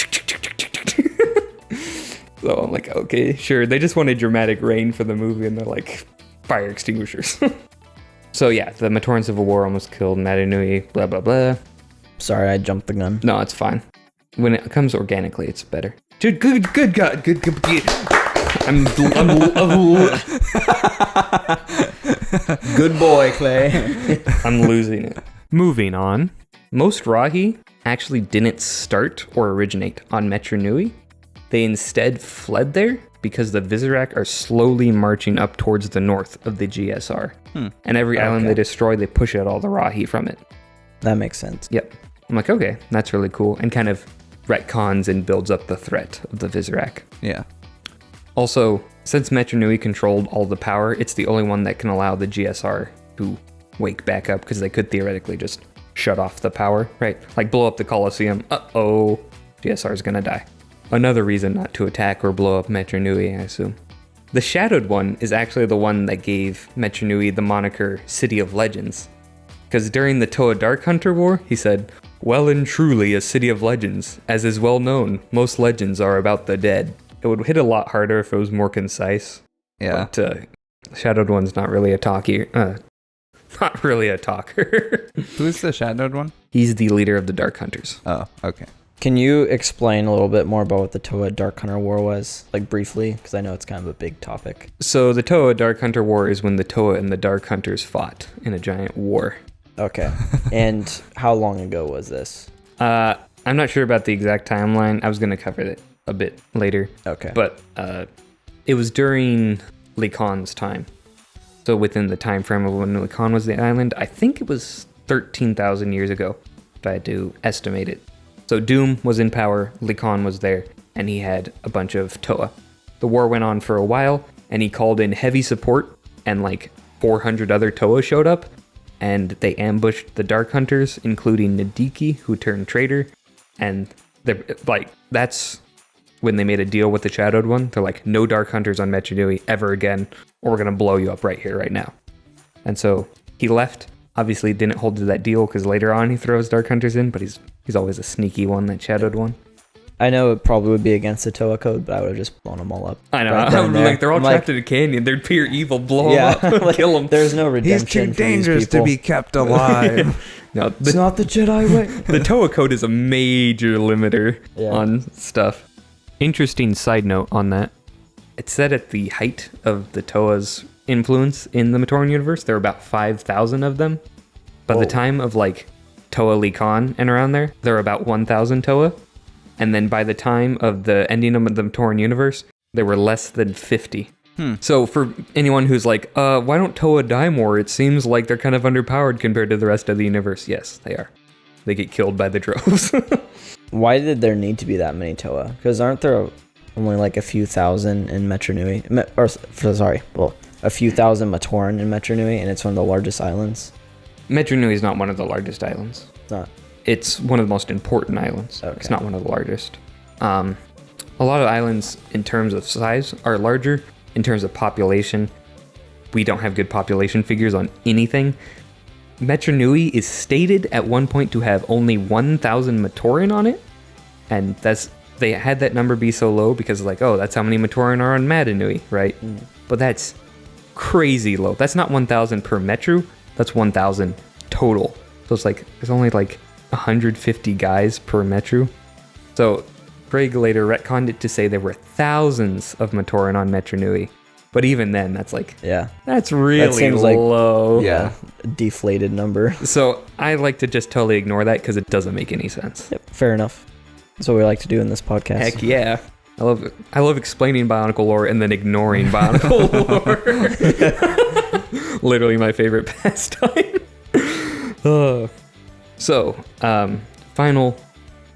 So I'm like, okay, sure. They just wanted dramatic rain for the movie, and they're like, fire extinguishers. So yeah, the Matoran Civil War almost killed Mata Nui, blah, blah, blah. Sorry, I jumped the gun. No, it's fine. When it comes organically, it's better. Dude, good God. Good. Good boy, Clay. I'm losing it. Moving on. Most Rahi actually didn't start or originate on Metru Nui. They instead fled there because the Visorak are slowly marching up towards the north of the GSR. And every island they destroy, they push out all the Rahi from it. That makes sense. Yep. I'm like, okay, that's really cool. And kind of retcons and builds up the threat of the Visorak. Yeah. Also, since Metru Nui controlled all the power, it's the only one that can allow the GSR to wake back up, because they could theoretically just shut off the power, right? Like blow up the Colosseum. Uh-oh, GSR is gonna die. Another reason not to attack or blow up Metru Nui, I assume. The Shadowed One is actually the one that gave Metru Nui the moniker City of Legends. Because during the Toa Dark Hunter War, he said, "Well and truly a city of legends. As is well known, most legends are about the dead." It would hit a lot harder if it was more concise. Yeah. But Shadowed One's not really a talker. Not really a talker. Who's the Shadowed One? He's the leader of the Dark Hunters. Oh, okay. Can you explain a little bit more about what the Toa Dark Hunter War was, like briefly? Because I know it's kind of a big topic. So the Toa Dark Hunter War is when the Toa and the Dark Hunters fought in a giant war. Okay. And how long ago was this? I'm not sure about the exact timeline. I was going to cover it a bit later. Okay. But it was during Lycan's time. So within the time frame of when Lycan was the island, I think it was 13,000 years ago, if I had to estimate it. So Doom was in power, Lycan was there, and he had a bunch of Toa. The war went on for a while, and he called in heavy support, and like 400 other Toa showed up, and they ambushed the Dark Hunters, including Nadiki, who turned traitor, and they're like, that's when they made a deal with the Shadowed One. They're like, no Dark Hunters on Metru Nui ever again, or we're gonna blow you up right here, right now. And so he left. Obviously didn't hold to that deal, because later on he throws Dark Hunters in, but he's always a sneaky one, that Shadowed One. I know it probably would be against the Toa code, but I would have just blown them all up. I know. Right then and there. Like, they're all I'm trapped in a canyon. They're pure evil. Blow Yeah, them up. like, Kill them. There's no redemption. He's too for these dangerous to people. be kept alive. No, It's not the Jedi way. the Toa code is a major limiter Yeah. on stuff. Interesting side note on that. It said at the height of the Toa's influence in the Matoran universe, there were about 5,000 of them. By the time of like Toa Lycan and around there were about 1,000 Toa. And then by the time of the ending of the Matoran universe, there were less than 50. So for anyone who's like, why don't Toa die more? It seems like they're kind of underpowered compared to the rest of the universe. Yes, they are. They get killed by the droves. Why did there need to be that many Toa? Because aren't there only like a few thousand in Metru Nui? A few thousand Matoran in Metru Nui, and it's one of the largest islands? Metru Nui is not one of the largest islands. It's not. It's one of the most important islands. Okay. It's not one of the largest. A lot of islands in terms of size are larger. In terms of population, we don't have good population figures on anything. Metru Nui is stated at one point to have only 1,000 Matoran on it. And they had that number be so low because like, oh, that's how many Matoran are on Mata Nui, right? But that's crazy low. That's not 1,000 per Metru. That's 1,000 total. So it's like, there's only like 150 guys per Metru. So Craig later retconned it to say there were thousands of Matoran on Metru Nui. But even then, that's like, that's really that seems like, low. Yeah, a deflated number. So I like to just totally ignore that because it doesn't make any sense. Yep, fair enough. That's what we like to do in this podcast. Heck yeah. I love explaining Bionicle lore and then ignoring Bionicle lore. Literally my favorite pastime. Final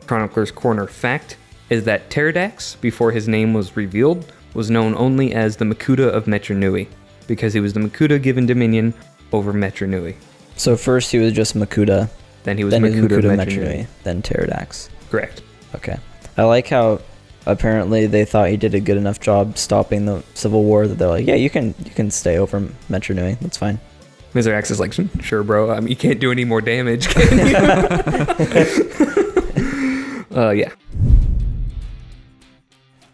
Chronicler's Corner fact is that Pterodax, before his name was revealed, was known only as the Makuta of Metru Nui, because he was the Makuta given dominion over Metru Nui. So first he was just Makuta, Then he was Makuta of Metru Nui. Then Pterodax. Correct. Okay. I like how apparently they thought he did a good enough job stopping the Civil War that they're like, yeah, you can stay over Metru Nui. That's fine. Mizrax is like, sure, bro. You can't do any more damage, can you? Yeah.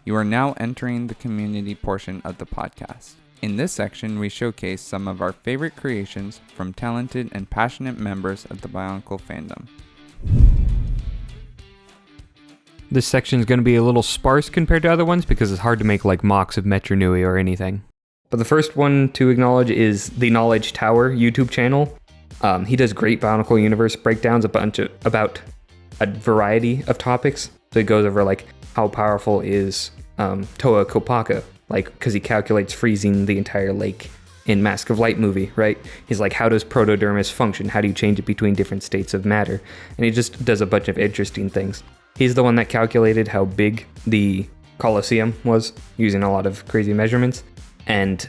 You are now entering the community portion of the podcast. In this section, we showcase some of our favorite creations from talented and passionate members of the Bionicle fandom. This section is going to be a little sparse compared to other ones because it's hard to make like mocks of Metru Nui or anything. But the first one to acknowledge is the Knowledge Tower YouTube channel. He does great Bionicle universe breakdowns about a variety of topics. So he goes over like how powerful is Toa Kopaka, like because he calculates freezing the entire lake in Mask of Light movie, right? He's like, how does Protodermis function? How do you change it between different states of matter? And he just does a bunch of interesting things. He's the one that calculated how big the Colosseum was using a lot of crazy measurements. And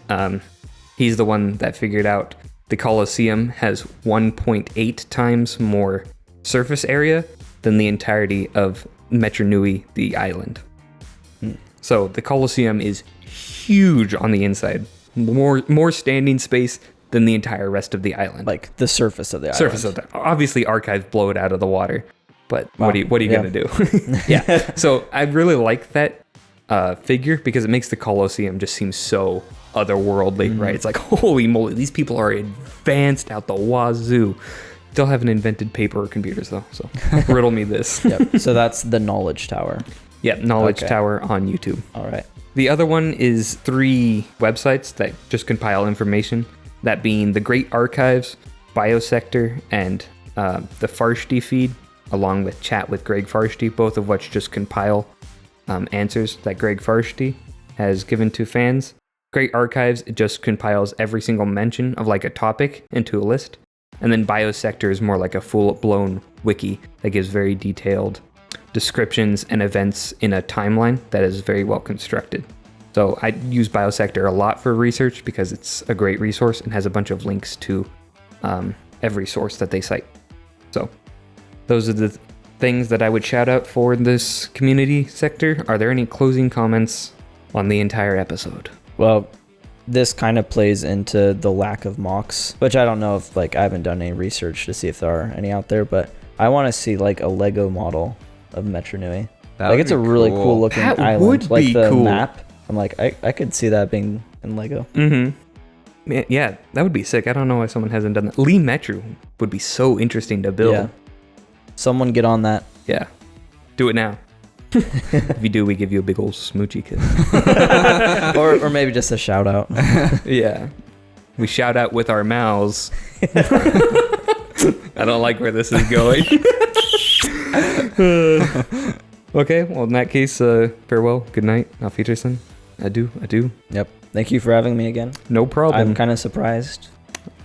he's the one that figured out the Colosseum has 1.8 times more surface area than the entirety of Metru Nui, the island. So the Colosseum is huge on the inside. More standing space than the entire rest of the island. Like the surface of the island. Surface of the obviously archives blow it out of the water. But wow. What are you gonna do? Yeah. So I really like that figure because it makes the Colosseum just seem so otherworldly, right? It's like, holy moly, these people are advanced out the wazoo. Still haven't invented paper or computers though, so riddle me this. Yep. So that's the Knowledge Tower. Yeah, Knowledge Tower on YouTube. All right. The other one is 3 websites that just compile information, that being the Great Archives, Biosector, and the Farshti feed, along with Chat with Greg Farshti, both of which just compile answers that Greg Farshti has given to fans. Great Archives, it just compiles every single mention of like a topic into a list. And then Biosector is more like a full-blown wiki that gives very detailed descriptions and events in a timeline that is very well constructed. So I use Biosector a lot for research because it's a great resource and has a bunch of links to every source that they cite. So those are the things that I would shout out for this community sector. Are there any closing comments on the entire episode? Well, this kind of plays into the lack of mocks, which I don't know if I haven't done any research to see if there are any out there, but I want to see like a Lego model of Metru Nui. Like it's a really cool looking that island. Would like be the cool. map. I'm like, I could see that being in Lego. Mm-hmm. Yeah, that would be sick. I don't know why someone hasn't done that. Lee Metru would be so interesting to build. Yeah. Someone get on that. Yeah. Do it now. If you do, we give you a big old smoochy kiss. or maybe just a shout out. Yeah. We shout out with our mouths. I don't like where this is going. Okay, well, in that case, farewell, good night, auf Wiedersehen. Adieu. Yep. Thank you for having me again. No problem. I'm kind of surprised.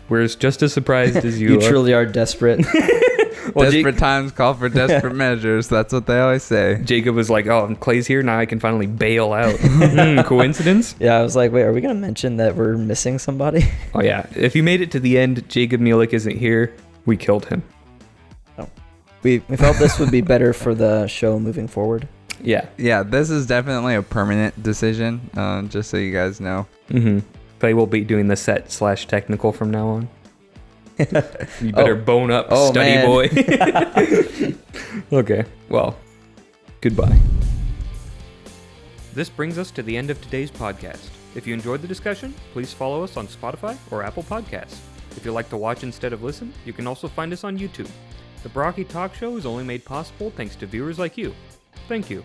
We're just as surprised as you You are. truly are desperate. Well, Desperate times call for desperate measures. That's what they always say. Jacob was like, oh, Clay's here, now I can finally bail out. Coincidence? Yeah, I was like, wait, are we going to mention that we're missing somebody? Oh, yeah. If you made it to the end, Jacob Mielik isn't here, we killed him. We felt this would be better for the show moving forward. Yeah. Yeah, this is definitely a permanent decision, just so you guys know. Mm-hmm. Clay will be doing the set/technical from now on. You better bone up, study man. boy. Okay, well, goodbye. This brings us to the end of today's podcast. If you enjoyed the discussion, please follow us on Spotify or Apple Podcasts. If you like to watch instead of listen, you can also find us on YouTube. The Barraki Talk Show is only made possible thanks to viewers like you. Thank you.